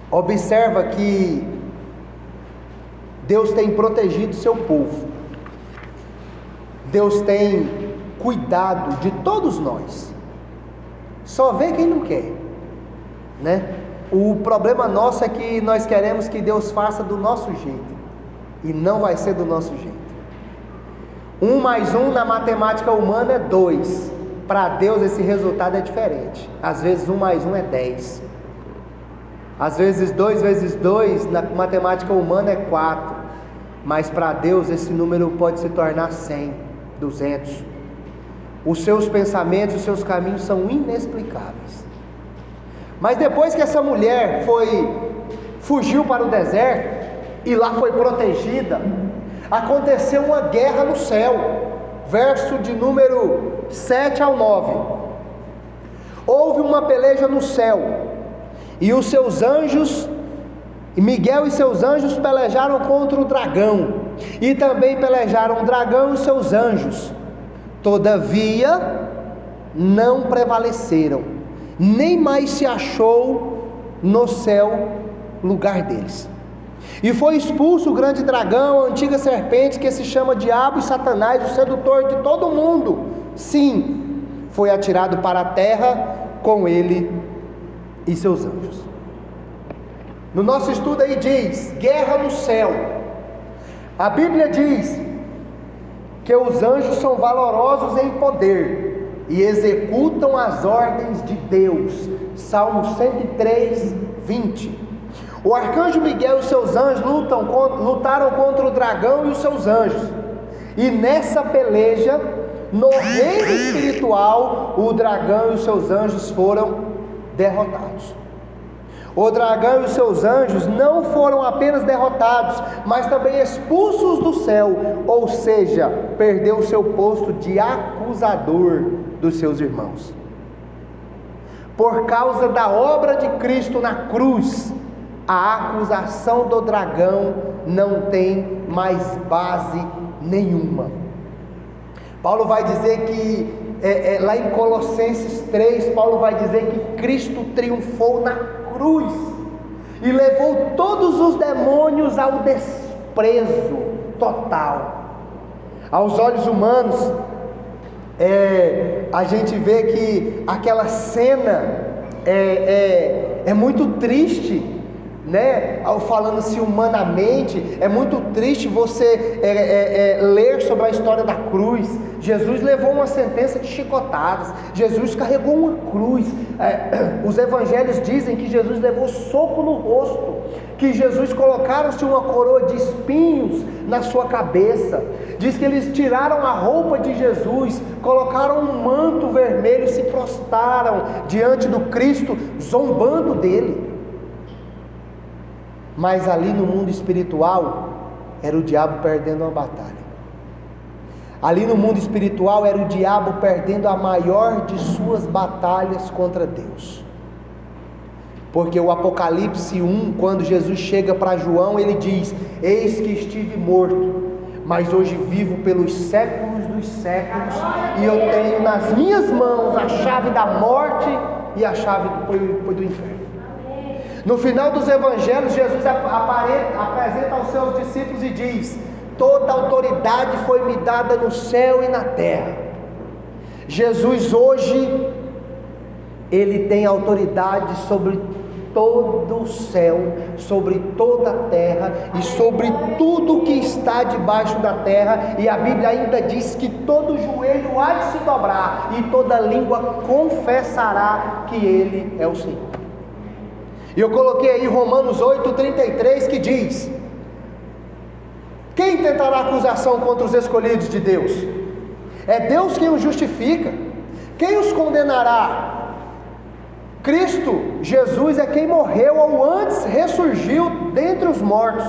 observa que Deus tem protegido seu povo. Deus tem cuidado de todos nós. Só vê quem não quer, né? O problema nosso é que nós queremos que Deus faça do nosso jeito, e não vai ser do nosso jeito. 1 mais 1 na matemática humana é 2. Para Deus esse resultado é diferente. Às vezes 1 mais 1 é 10. Às vezes 2 vezes 2 na matemática humana é 4. Mas para Deus esse número pode se tornar 100, 200. Os seus pensamentos, os seus caminhos são inexplicáveis. Mas depois que essa mulher fugiu para o deserto e lá foi protegida, aconteceu uma guerra no céu. Verso de número 7 ao 9. Houve uma peleja no céu, e os seus anjos, Miguel e seus anjos pelejaram contra o dragão, e também pelejaram o dragão e os seus anjos. Todavia não prevaleceram, nem mais se achou no céu lugar deles. E foi expulso o grande dragão, a antiga serpente, que se chama Diabo e Satanás, o sedutor de todo mundo. Sim, foi atirado para a terra com ele e seus anjos. No nosso estudo aí diz, guerra no céu. A Bíblia diz que os anjos são valorosos em poder e executam as ordens de Deus. Salmo 103, 20. O arcanjo Miguel e seus anjos lutaram contra o dragão e os seus anjos. E nessa peleja, no reino espiritual, o dragão e os seus anjos foram derrotados. O dragão e os seus anjos não foram apenas derrotados, mas também expulsos do céu, ou seja, perdeu o seu posto de acusador dos seus irmãos. Por causa da obra de Cristo na cruz, a acusação do dragão não tem mais base nenhuma. Paulo vai dizer que, lá em Colossenses 3, Paulo vai dizer que Cristo triunfou na cruz e levou todos os demônios ao desprezo total. Aos olhos humanos, a gente vê que aquela cena é muito triste, né? Falando-se humanamente, é muito triste você ler sobre a história da cruz. Jesus levou uma sentença de chicotadas, Jesus carregou uma cruz. Os evangelhos dizem que Jesus levou soco no rosto, que Jesus colocaram-se uma coroa de espinhos na sua cabeça. Diz que eles tiraram a roupa de Jesus, colocaram um manto vermelho e se prostraram diante do Cristo, zombando dele. Mas ali no mundo espiritual, era o diabo perdendo uma batalha. Ali no mundo espiritual, era o diabo perdendo a maior de suas batalhas contra Deus. Porque o Apocalipse 1, quando Jesus chega para João, ele diz: eis que estive morto, mas hoje vivo pelos séculos dos séculos, e eu tenho nas minhas mãos a chave da morte e a chave do inferno. No final dos evangelhos, Jesus apresenta aos seus discípulos e diz: toda autoridade foi me dada no céu e na terra. Jesus hoje, ele tem autoridade sobre todo o céu, sobre toda a terra e sobre tudo que está debaixo da terra. E a Bíblia ainda diz que todo joelho há de se dobrar e toda língua confessará que ele é o Senhor. E eu coloquei aí Romanos 8,33, que diz: quem tentará acusação contra os escolhidos de Deus? É Deus quem os justifica. Quem os condenará? Cristo Jesus é quem morreu ou antes ressurgiu dentre os mortos,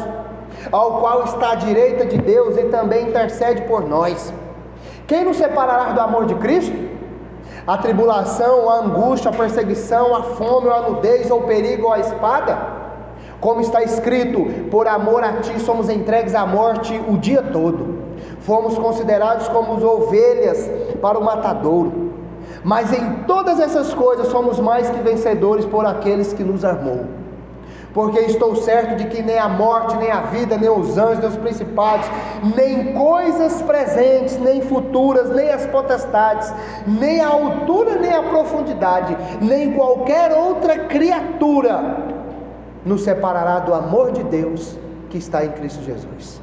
ao qual está à direita de Deus e também intercede por nós. Quem nos separará do amor de Cristo? A tribulação, a angústia, a perseguição, a fome, a nudez, ou o perigo, ou a espada? Como está escrito: por amor a ti somos entregues à morte o dia todo, fomos considerados como ovelhas para o matadouro. Mas em todas essas coisas somos mais que vencedores por aqueles que nos amou. porque estou certo de que nem a morte, nem a vida, nem os anjos, nem os principados, nem coisas presentes, nem futuras, nem as potestades, nem a altura, nem a profundidade, nem qualquer outra criatura nos separará do amor de Deus que está em Cristo Jesus.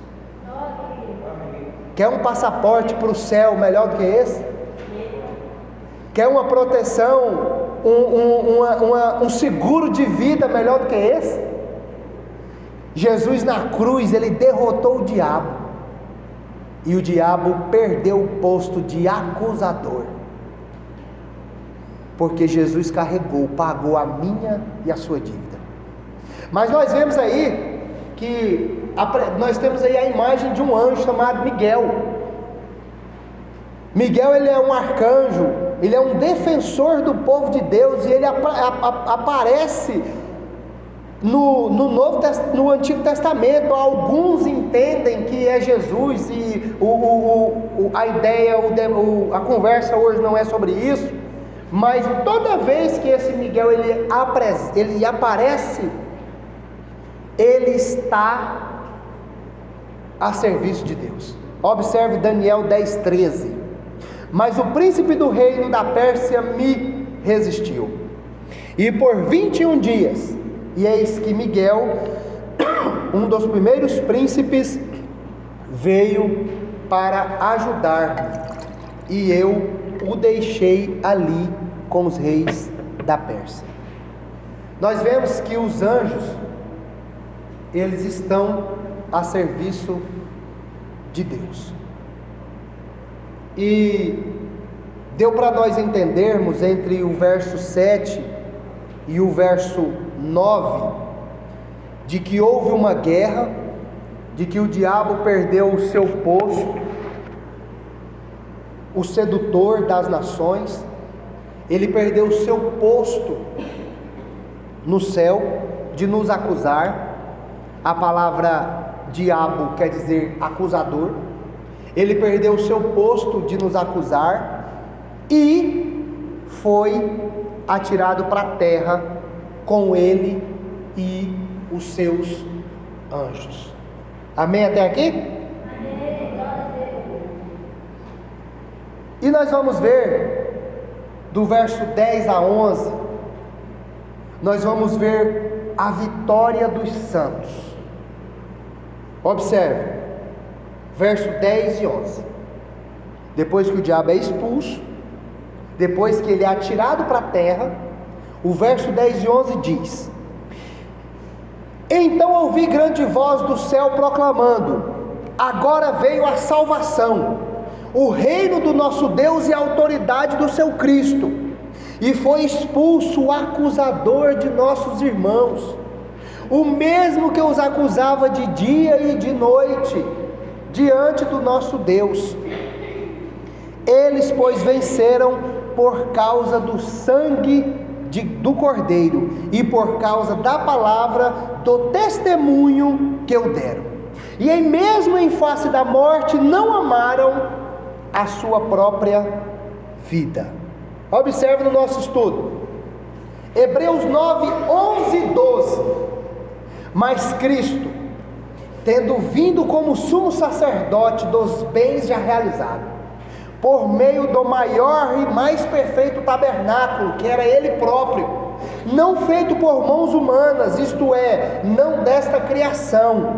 Quer um passaporte para o céu melhor do que esse? Quer uma proteção, um seguro de vida melhor do que esse? Jesus na cruz, ele derrotou o diabo, e o diabo perdeu o posto de acusador, porque Jesus carregou, pagou a minha e a sua dívida. Mas nós vemos aí que nós temos aí a imagem de um anjo chamado Miguel. Miguel, ele é um arcanjo, ele é um defensor do povo de Deus, e ele aparece no Antigo Testamento. Alguns entendem que é Jesus, e a ideia, a conversa hoje não é sobre isso, mas toda vez que esse Miguel ele aparece, ele está a serviço de Deus. Observe Daniel 10:13. Mas o príncipe do reino da Pérsia me resistiu, e por 21 dias, e eis que Miguel, um dos primeiros príncipes, veio para ajudar-me, e eu o deixei ali com os reis da Pérsia. Nós vemos que os anjos, eles estão a serviço de Deus. E deu para nós entendermos entre o verso 7 e o verso 9, de que houve uma guerra, de que o diabo perdeu o seu posto, o sedutor das nações, ele perdeu o seu posto no céu de nos acusar. A palavra diabo quer dizer acusador. Ele perdeu o seu posto de nos acusar e foi atirado para a terra com ele e os seus anjos. Amém até aqui? Amém. E nós vamos ver do verso 10 a 11, nós vamos ver a vitória dos santos. Observe, verso 10 e 11. Depois que o diabo é expulso, depois que ele é atirado para a terra, o verso 10 e 11 diz: então ouvi grande voz do céu proclamando: agora veio a salvação, o reino do nosso Deus e a autoridade do seu Cristo, e foi expulso o acusador de nossos irmãos, o mesmo que os acusava de dia e de noite diante do nosso Deus. Eles, pois, venceram por causa do sangue do Cordeiro e por causa da palavra do testemunho que o deram, e mesmo em face da morte não amaram a sua própria vida. Observe no nosso estudo Hebreus 9, 11 e 12. Mas Cristo, tendo vindo como sumo sacerdote dos bens já realizados, por meio do maior e mais perfeito tabernáculo, que era Ele próprio, não feito por mãos humanas, isto é, não desta criação,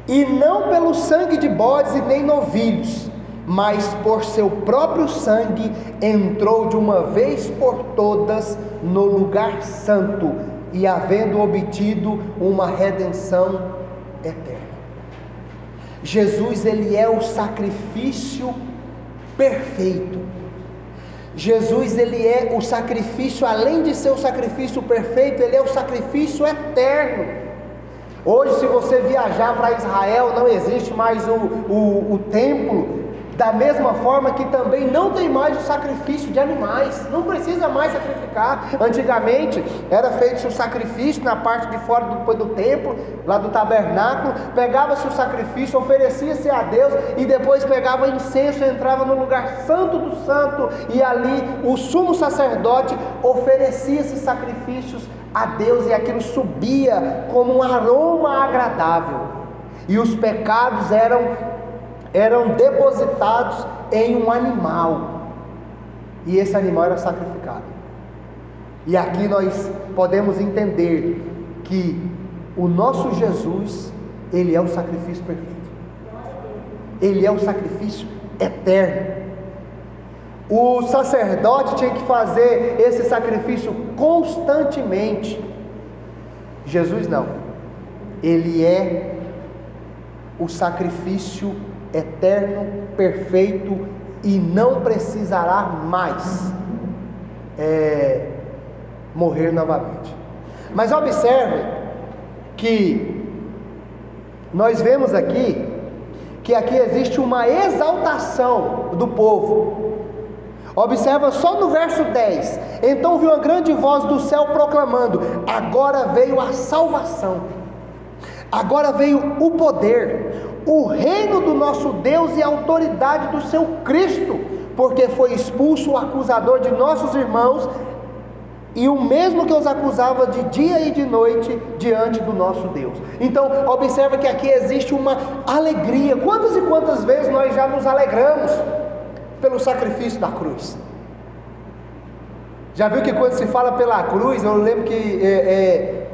e não pelo sangue de bodes e nem novilhos, mas por seu próprio sangue, entrou de uma vez por todas no lugar santo, e havendo obtido uma redenção eterna. Jesus, ele é o sacrifício perfeito. Jesus, ele é o sacrifício, além de ser o sacrifício perfeito, ele é o sacrifício eterno. Hoje, se você viajar para Israel, não existe mais o templo Da mesma forma que também não tem mais o sacrifício de animais, não precisa mais sacrificar. Antigamente era feito o sacrifício na parte de fora do templo, lá do tabernáculo, pegava-se o sacrifício, oferecia-se a Deus, e depois pegava incenso, entrava no lugar santo do santo, e ali o sumo sacerdote oferecia esses sacrifícios a Deus, e aquilo subia como um aroma agradável, e os pecados eram depositados em um animal, e esse animal era sacrificado. E aqui nós podemos entender que o nosso Jesus, Ele é o sacrifício perfeito, Ele é o sacrifício eterno. O sacerdote tinha que fazer esse sacrifício constantemente. Jesus não, Ele é o sacrifício eterno, perfeito, e não precisará mais morrer novamente. Mas observe que nós vemos aqui que aqui existe uma exaltação do povo. Observa só no verso 10: então viu uma grande voz do céu proclamando: agora veio a salvação, agora veio o poder, o reino do nosso Deus e a autoridade do seu Cristo, porque foi expulso o acusador de nossos irmãos, e o mesmo que os acusava de dia e de noite diante do nosso Deus. Então observa que aqui existe uma alegria. Quantas e quantas vezes nós já nos alegramos pelo sacrifício da cruz? Já viu que quando se fala pela cruz, eu lembro que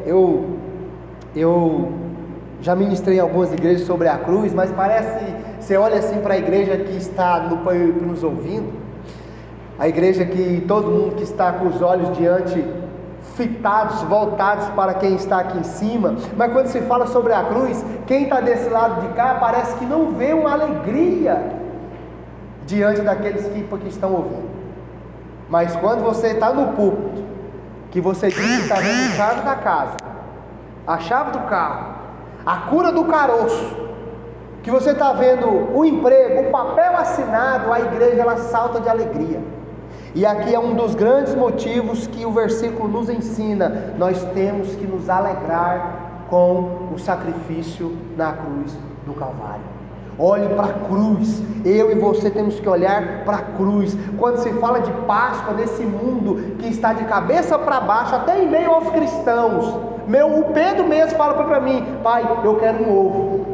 eu já ministrei em algumas igrejas sobre a cruz, mas parece, você olha assim para a igreja que está nos ouvindo, a igreja que todo mundo que está com os olhos diante, fitados, voltados para quem está aqui em cima, mas quando se fala sobre a cruz, quem está desse lado de cá parece que não vê uma alegria diante daqueles que estão ouvindo. Mas quando você está no púlpito, que você diz que está vendo a chave da casa, a chave do carro, a cura do caroço, que você está vendo o emprego, o papel assinado, a igreja ela salta de alegria. E aqui é um dos grandes motivos que o versículo nos ensina: nós temos que nos alegrar com o sacrifício na cruz do Calvário. Olhe para a cruz, eu e você temos que olhar para a cruz. Quando se fala de Páscoa, nesse mundo que está de cabeça para baixo, até em meio aos cristãos, o Pedro mesmo fala para mim: pai, eu quero um ovo.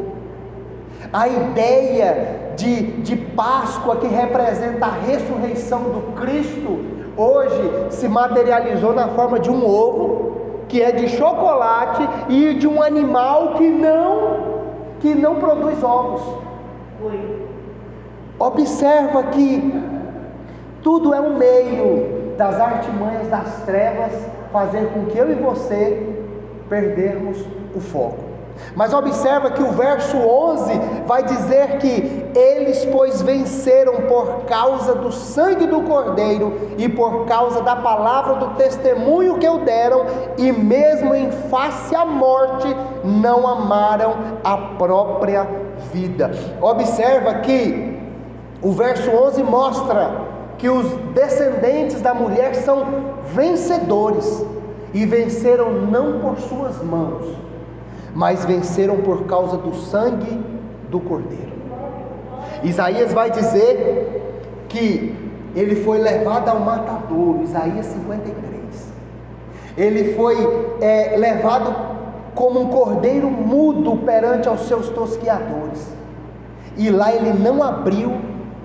A ideia de Páscoa, que representa a ressurreição do Cristo, hoje se materializou na forma de um ovo, que é de chocolate, e de um animal que não produz ovos. Observa que tudo é um meio das artimanhas das trevas fazer com que eu e você perdermos o foco. Mas observa que o verso 11 vai dizer que eles, pois, venceram por causa do sangue do Cordeiro e por causa da palavra do testemunho que o deram, e mesmo em face à morte não amaram a própria vida. Observa que o verso 11 mostra que os descendentes da mulher são vencedores, e venceram não por suas mãos, mas venceram por causa do sangue do Cordeiro. Isaías vai dizer que ele foi levado ao matadouro, Isaías 53. Ele foi levado como um cordeiro mudo perante aos seus tosqueadores, e lá ele não abriu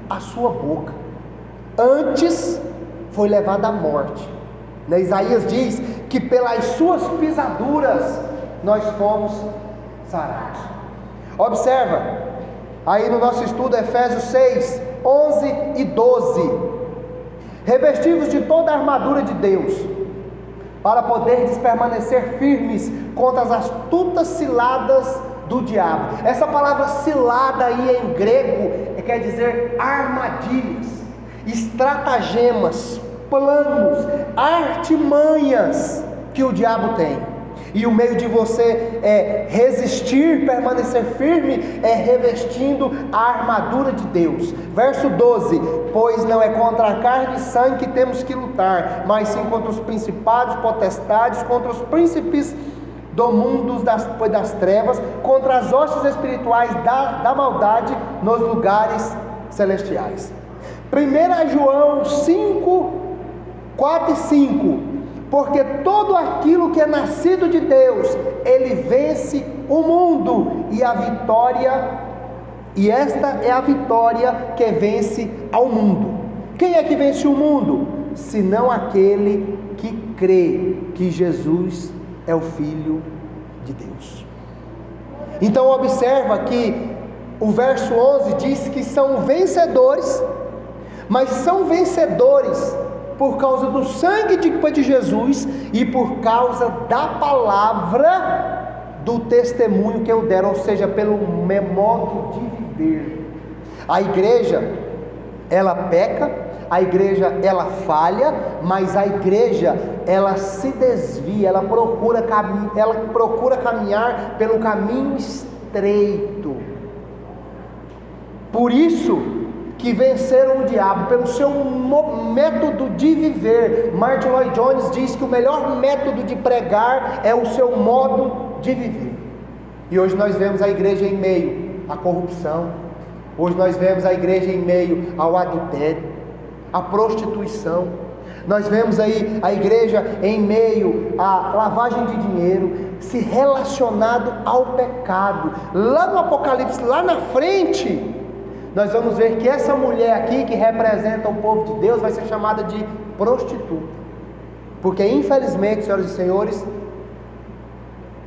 a sua boca, antes foi levado à morte. Isaías diz que pelas suas pisaduras nós fomos sarados. Observa aí no nosso estudo Efésios 6, 11 e 12: revestidos de toda a armadura de Deus, para poderdes permanecer firmes contra as astutas ciladas do diabo. Essa palavra cilada aí em grego quer dizer armadilhas, estratagemas, planos, artimanhas que o diabo tem. E o meio de você resistir, permanecer firme, é revestindo a armadura de Deus. Verso 12: pois não é contra a carne e sangue que temos que lutar, mas sim contra os principados, potestades, contra os príncipes do mundo das trevas, contra as hostes espirituais da maldade nos lugares celestiais. 1 João 5, 4 e 5: porque todo aquilo que é nascido de Deus, ele vence o mundo, e esta é a vitória que vence ao mundo. Quem é que vence o mundo? Senão aquele que crê que Jesus é o Filho de Deus. Então observa que o verso 11 diz que são vencedores, mas são vencedores por causa do sangue de Jesus e por causa da palavra do testemunho que eu deram, ou seja, pelo meu modo de viver. A igreja, ela peca, a igreja, ela falha, mas a igreja, ela se desvia, ela procura caminhar pelo caminho estreito. Por isso que venceram o diabo, pelo seu método de viver. Martin Lloyd Jones diz que o melhor método de pregar é o seu modo de viver. E hoje nós vemos a igreja em meio à corrupção, hoje nós vemos a igreja em meio ao adultério, à prostituição, nós vemos aí a igreja em meio à lavagem de dinheiro, se relacionado ao pecado. Lá no Apocalipse, lá na frente, nós vamos ver que essa mulher aqui, que representa o povo de Deus, vai ser chamada de prostituta, porque infelizmente, senhoras e senhores,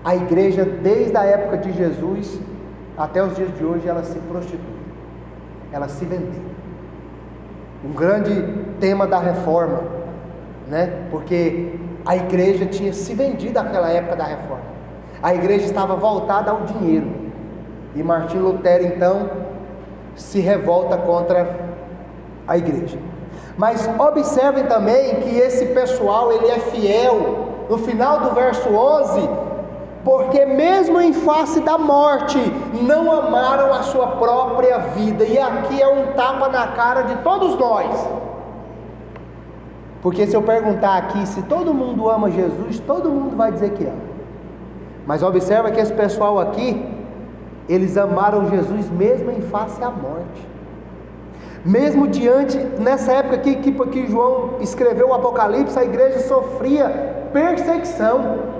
a igreja, desde a época de Jesus até os dias de hoje, ela se prostitui, ela se vendeu. Um grande tema da reforma, porque a igreja tinha se vendido naquela época da reforma. A igreja estava voltada ao dinheiro, e Martim Lutero então se revolta contra a igreja. Mas observem também que esse pessoal, ele é fiel. No final do verso 11, porque mesmo em face da morte, não amaram a sua própria vida. E aqui é um tapa na cara de todos nós, porque se eu perguntar aqui se todo mundo ama Jesus, todo mundo vai dizer que ama. Mas observa que esse pessoal aqui, eles amaram Jesus mesmo em face à morte, mesmo diante, nessa época que João escreveu o Apocalipse, a igreja sofria perseguição,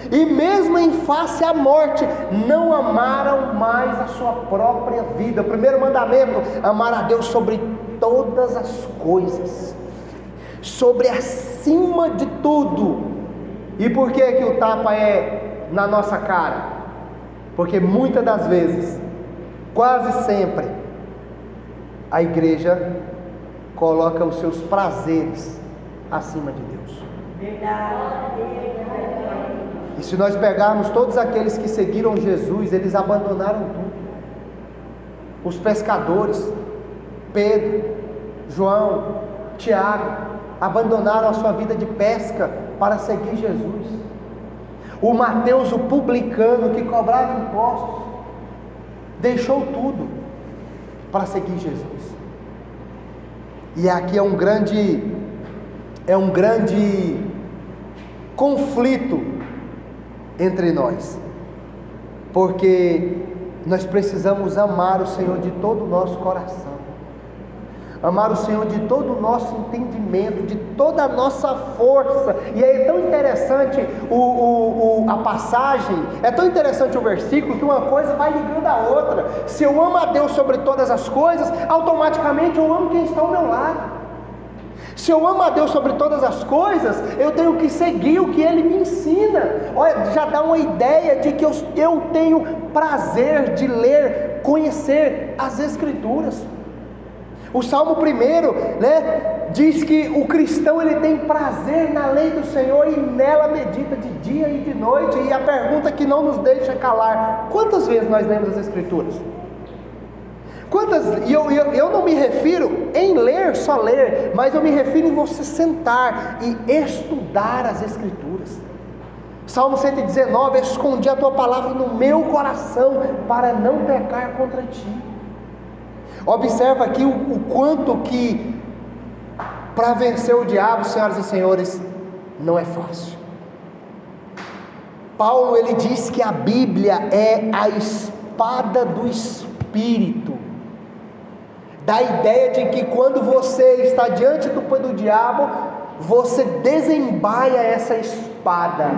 e mesmo em face à morte, não amaram mais a sua própria vida. O primeiro mandamento: amar a Deus sobre todas as coisas, sobre acima de tudo. E por que o tapa é na nossa cara? Porque muitas das vezes, quase sempre, a igreja coloca os seus prazeres acima de Deus. E se nós pegarmos todos aqueles que seguiram Jesus, eles abandonaram tudo. Os pescadores, Pedro, João, Tiago, abandonaram a sua vida de pesca para seguir Jesus. O Mateus, o publicano, que cobrava impostos, deixou tudo para seguir Jesus. E aqui é um grande conflito entre nós, porque nós precisamos amar o Senhor de todo o nosso coração, amar o Senhor de todo o nosso entendimento, de toda a nossa força. E é tão interessante a passagem, é tão interessante o versículo, que uma coisa vai ligando a outra. Se eu amo a Deus sobre todas as coisas, automaticamente eu amo quem está ao meu lado. Se eu amo a Deus sobre todas as coisas, eu tenho que seguir o que Ele me ensina. Olha, já dá uma ideia de que eu tenho prazer de ler, conhecer as Escrituras. O Salmo 1, diz que o cristão, ele tem prazer na lei do Senhor e nela medita de dia e de noite. E a pergunta que não nos deixa calar: quantas vezes nós lemos as Escrituras? Quantas? E eu não me refiro em ler, só ler, mas eu me refiro em você sentar e estudar as Escrituras. Salmo 119: escondi a tua palavra no meu coração, para não pecar contra ti. Observa aqui o quanto que para vencer o diabo, senhoras e senhores, não é fácil. Paulo, ele diz que a Bíblia é a espada do Espírito. Dá a ideia de que quando você está diante do diabo, você desembaia essa espada.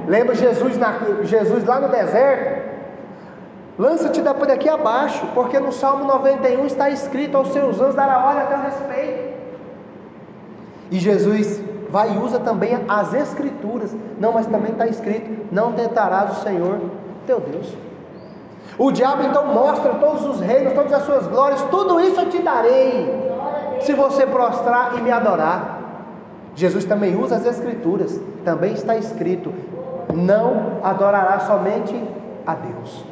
Lembra Jesus lá no deserto? Lança-te daqui abaixo, porque no Salmo 91 está escrito: aos seus anjos dará ordem a teu respeito. E Jesus vai e usa também as Escrituras. Não, mas também está escrito: não tentarás o Senhor teu Deus. O diabo então mostra todos os reinos, todas as suas glórias: tudo isso eu te darei, se você prostrar e me adorar. Jesus também usa as Escrituras. Também está escrito: não adorará somente a Deus.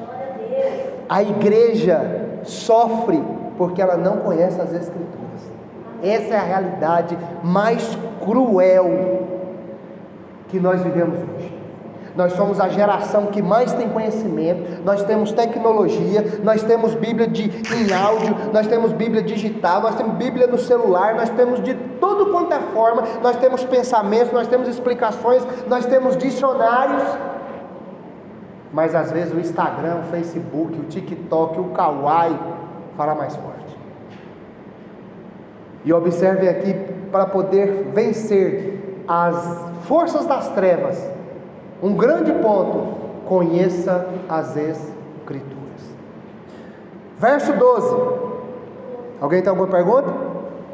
A igreja sofre porque ela não conhece as Escrituras. Essa é a realidade mais cruel que nós vivemos hoje. Nós somos a geração que mais tem conhecimento. Nós temos tecnologia, nós temos Bíblia em áudio, nós temos Bíblia digital, nós temos Bíblia no celular, nós temos de tudo quanto é forma, nós temos pensamentos, nós temos explicações, nós temos dicionários. Mas às vezes o Instagram, o Facebook, o TikTok, o Kawaii fala mais forte. E observe aqui, para poder vencer as forças das trevas, um grande ponto: conheça as Escrituras. Verso 12. Alguém tem alguma pergunta?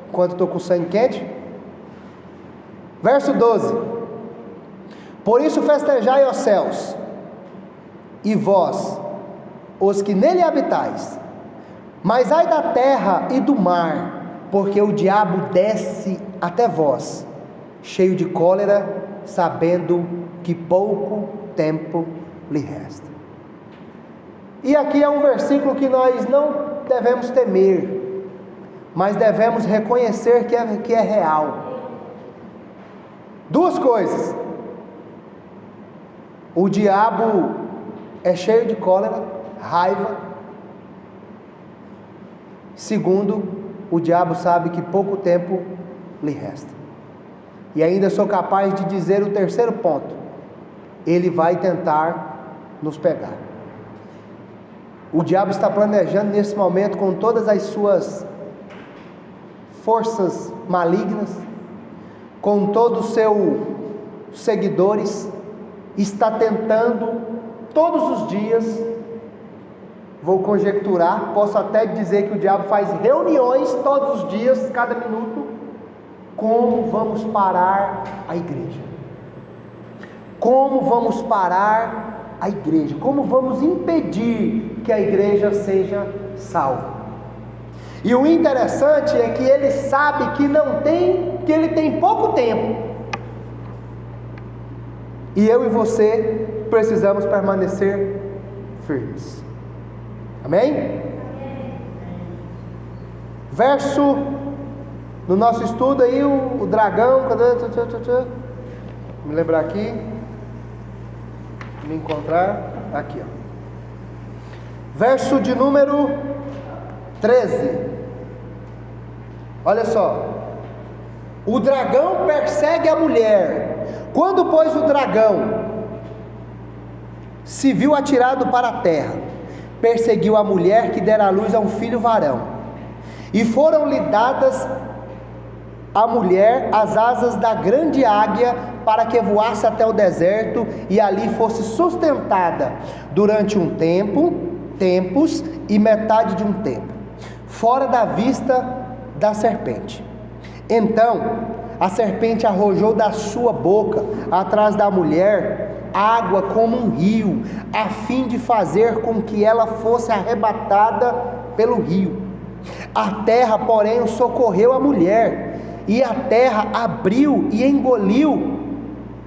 Enquanto estou com o sangue quente. Verso 12: por isso festejai, ó céus, e vós, os que nele habitais, mas ai da terra e do mar, porque o diabo desce até vós, cheio de cólera, sabendo que pouco tempo lhe resta. E aqui é um versículo que nós não devemos temer, mas devemos reconhecer que é real. Duas coisas: o diabo é cheio de cólera, raiva. Segundo, o diabo sabe que pouco tempo lhe resta. E ainda sou capaz de dizer o terceiro ponto: ele vai tentar nos pegar. O diabo está planejando nesse momento, com todas as suas forças malignas, com todos os seus seguidores, está tentando todos os dias. Vou conjecturar, posso até dizer que o diabo faz reuniões todos os dias, cada minuto. Como vamos parar a igreja? Como vamos parar a igreja? Como vamos impedir que a igreja seja salva? E o interessante é que ele sabe que ele tem pouco tempo. E eu e você precisamos permanecer firmes. Amém? Verso, no nosso estudo aí, o dragão, cadê? Me lembrar aqui, me encontrar, aqui ó. Verso de número 13. Olha só: o dragão persegue a mulher. Quando, pois, o dragão se viu atirado para a terra, perseguiu a mulher que dera à luz a um filho varão, e foram-lhe dadas à mulher as asas da grande águia, para que voasse até o deserto, e ali fosse sustentada durante tempos e metade de um tempo, fora da vista da serpente. Então a serpente arrojou da sua boca atrás da mulher água como um rio, a fim de fazer com que ela fosse arrebatada pelo rio. A terra, porém, socorreu a mulher, e a terra abriu e engoliu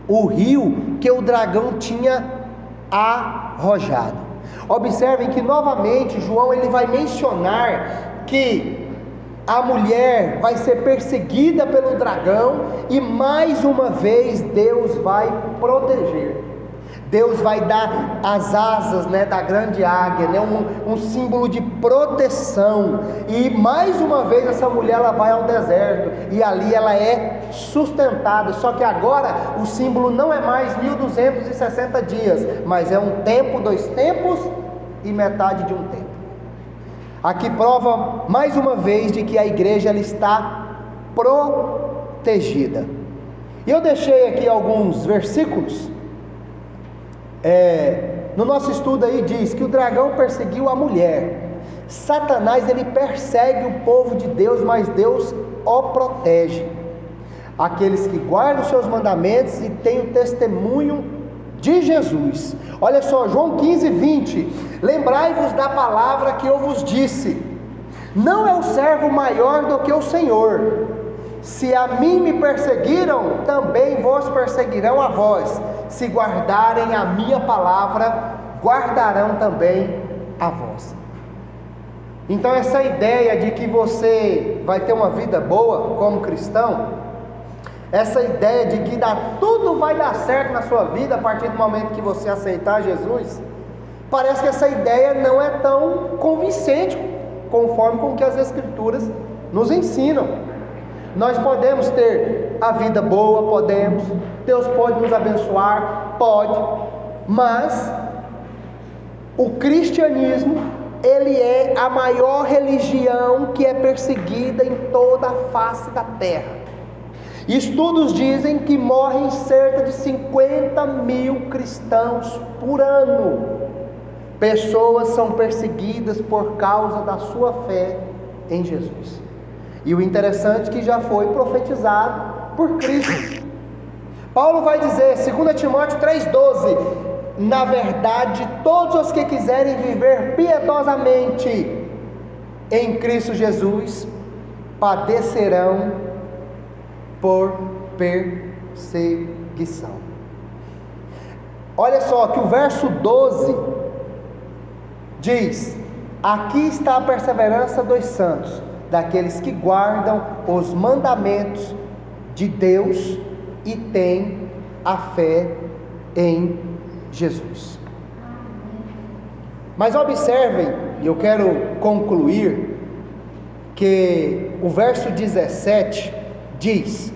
o rio que o dragão tinha arrojado. Observem que novamente João ele vai mencionar que a mulher vai ser perseguida pelo dragão e mais uma vez Deus vai proteger. Deus vai dar as asas, da grande águia, um símbolo de proteção. E mais uma vez essa mulher ela vai ao deserto e ali ela é sustentada. Só que agora o símbolo não é mais 1260 dias, mas é um tempo, 2 tempos e metade de um tempo. Aqui prova mais uma vez de que a igreja ela está protegida. E eu deixei aqui alguns versículos. No nosso estudo aí diz que o dragão perseguiu a mulher. Satanás ele persegue o povo de Deus, mas Deus o protege. Aqueles que guardam os seus mandamentos e têm o testemunho de Jesus. Olha só, João 15, 20. Lembrai-vos da palavra que eu vos disse: não é o servo maior do que o Senhor. Se a mim me perseguiram, também vos perseguirão a vós. Se guardarem a minha palavra, guardarão também a vossa. Então essa ideia de que você vai ter uma vida boa como cristão, essa ideia de que tudo vai dar certo na sua vida a partir do momento que você aceitar Jesus, parece que essa ideia não é tão convincente conforme com que as Escrituras nos ensinam. Nós podemos ter a vida boa, podemos, Deus pode nos abençoar, pode, mas o cristianismo, ele é a maior religião que é perseguida em toda a face da terra. Estudos dizem que morrem cerca de 50 mil cristãos por ano. Pessoas são perseguidas por causa da sua fé em Jesus. E o interessante é que já foi profetizado por Cristo. Paulo vai dizer, 2 Timóteo 3,12: na verdade, todos os que quiserem viver piedosamente em Cristo Jesus padecerão por perseguição. Olha só que o verso 12 diz: aqui está a perseverança dos santos, daqueles que guardam os mandamentos de Deus e têm a fé em Jesus. Mas observem, e eu quero concluir, que o verso 17 diz: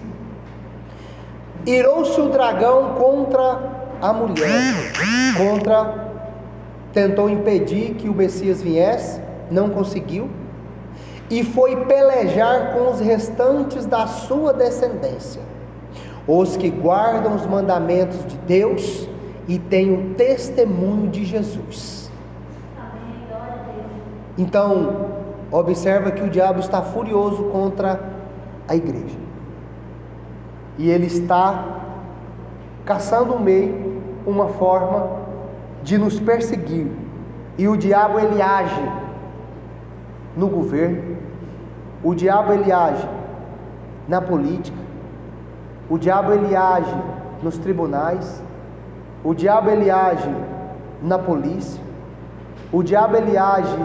irou-se o dragão contra a mulher, tentou impedir que o Messias viesse, não conseguiu, e foi pelejar com os restantes da sua descendência, os que guardam os mandamentos de Deus e têm o testemunho de Jesus. Então, observa que o diabo está furioso contra a igreja, e ele está caçando um meio, uma forma de nos perseguir. E o diabo ele age no governo, o diabo ele age na política, o diabo ele age nos tribunais, o diabo ele age na polícia, o diabo ele age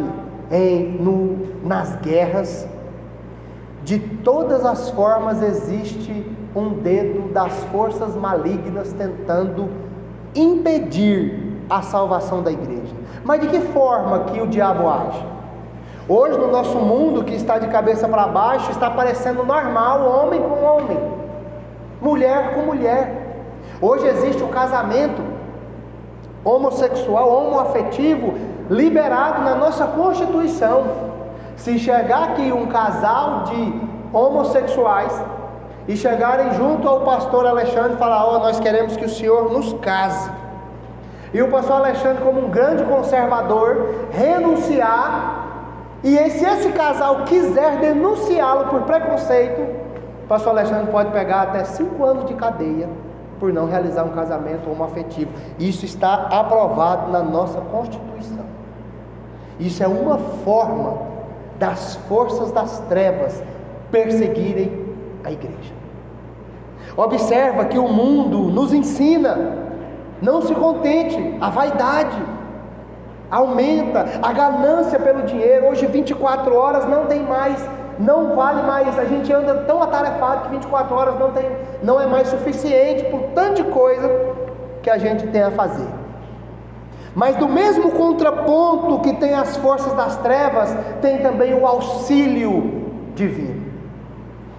nas guerras. De todas as formas existe um dedo das forças malignas tentando impedir a salvação da igreja. Mas de que forma que o diabo age? Hoje no nosso mundo que está de cabeça para baixo, está parecendo normal homem com homem, mulher com mulher. Hoje existe o casamento homossexual, homoafetivo, liberado na nossa Constituição. Se chegar aqui um casal de homossexuais e chegarem junto ao pastor Alexandre e falar: nós queremos que o senhor nos case, e o pastor Alexandre, como um grande conservador, renunciar, e se esse casal quiser denunciá-lo por preconceito, o pastor Alexandre pode pegar até 5 anos de cadeia por não realizar um casamento homoafetivo. Isso está aprovado na nossa Constituição. Isso é uma forma das forças das trevas perseguirem a igreja. Observa que o mundo nos ensina: não se contente, a vaidade aumenta, a ganância pelo dinheiro. Hoje 24 horas não tem mais não vale mais, a gente anda tão atarefado que 24 horas não é mais suficiente por tanto de coisa que a gente tem a fazer. Mas do mesmo contraponto que tem as forças das trevas, tem também o auxílio divino.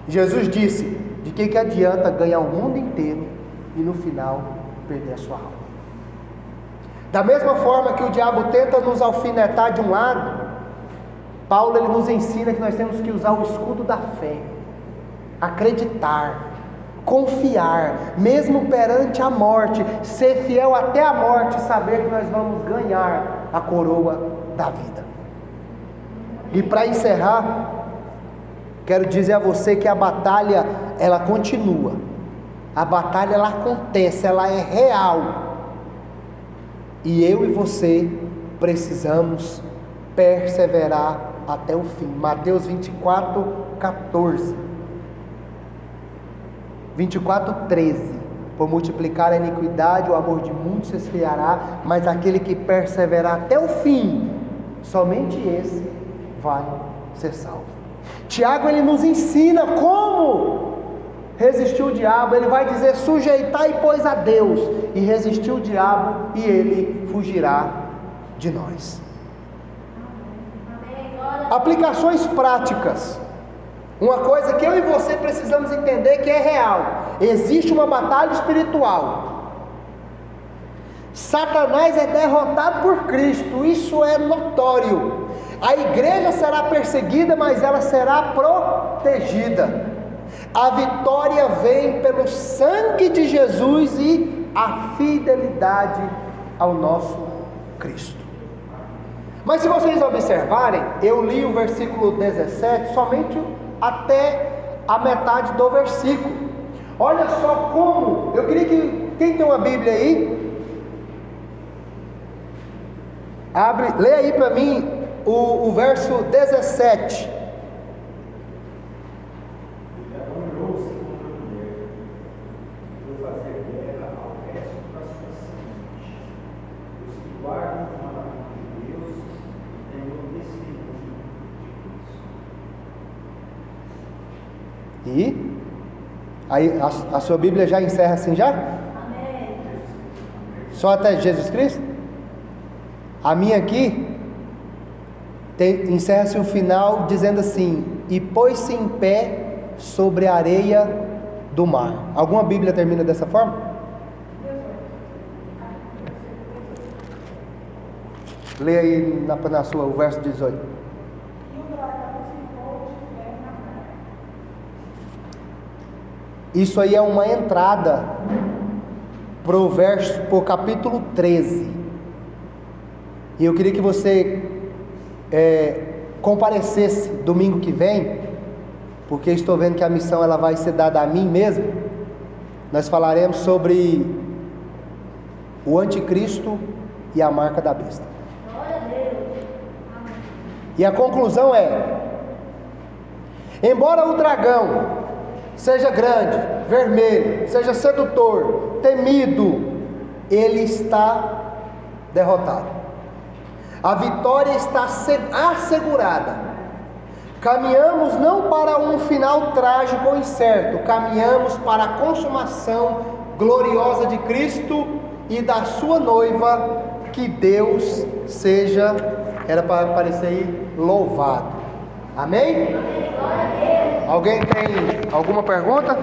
Jesus disse: de que adianta ganhar o mundo inteiro e no final perder a sua alma? Da mesma forma que o diabo tenta nos alfinetar de um lado, Paulo ele nos ensina que nós temos que usar o escudo da fé, acreditar, confiar, mesmo perante a morte, ser fiel até a morte, saber que nós vamos ganhar a coroa da vida. E para encerrar, quero dizer a você que a batalha ela continua, a batalha ela acontece, ela é real, e eu e você precisamos perseverar até o fim. Mateus 24:14, 24:13, por multiplicar a iniquidade, o amor de muitos se esfriará, mas aquele que perseverar até o fim, somente esse vai ser salvo. Tiago ele nos ensina como resistir o diabo. Ele vai dizer: sujeitai pois a Deus, e resistir o diabo, e ele fugirá de nós. Aplicações práticas. Uma coisa que eu e você precisamos entender que é real: existe uma batalha espiritual. Satanás é derrotado por Cristo, isso é notório. A igreja será perseguida, mas ela será protegida. A vitória vem pelo sangue de Jesus e a fidelidade ao nosso Cristo. Mas se vocês observarem, eu li o versículo 17 somente até a metade do versículo. Olha só como, eu queria que, quem tem uma Bíblia aí, lê aí para mim o verso 17. E aí a sua Bíblia já encerra assim já? Amém. Só até Jesus Cristo? A minha aqui encerra-se o final dizendo assim: e pôs-se em pé sobre a areia do mar. Alguma Bíblia termina dessa forma? Lê aí na sua o verso 18. Isso aí é uma entrada pro capítulo 13. E eu queria que você comparecesse domingo que vem, porque estou vendo que a missão ela vai ser dada a mim mesmo. Nós falaremos sobre o anticristo e a marca da besta. E a conclusão é: embora o dragão seja grande, vermelho, seja sedutor, temido, ele está derrotado. A vitória está assegurada. Caminhamos não para um final trágico ou incerto, caminhamos para a consumação gloriosa de Cristo e da sua noiva. Que Deus seja, era para aparecer aí, louvado. Amém? Alguém tem alguma pergunta?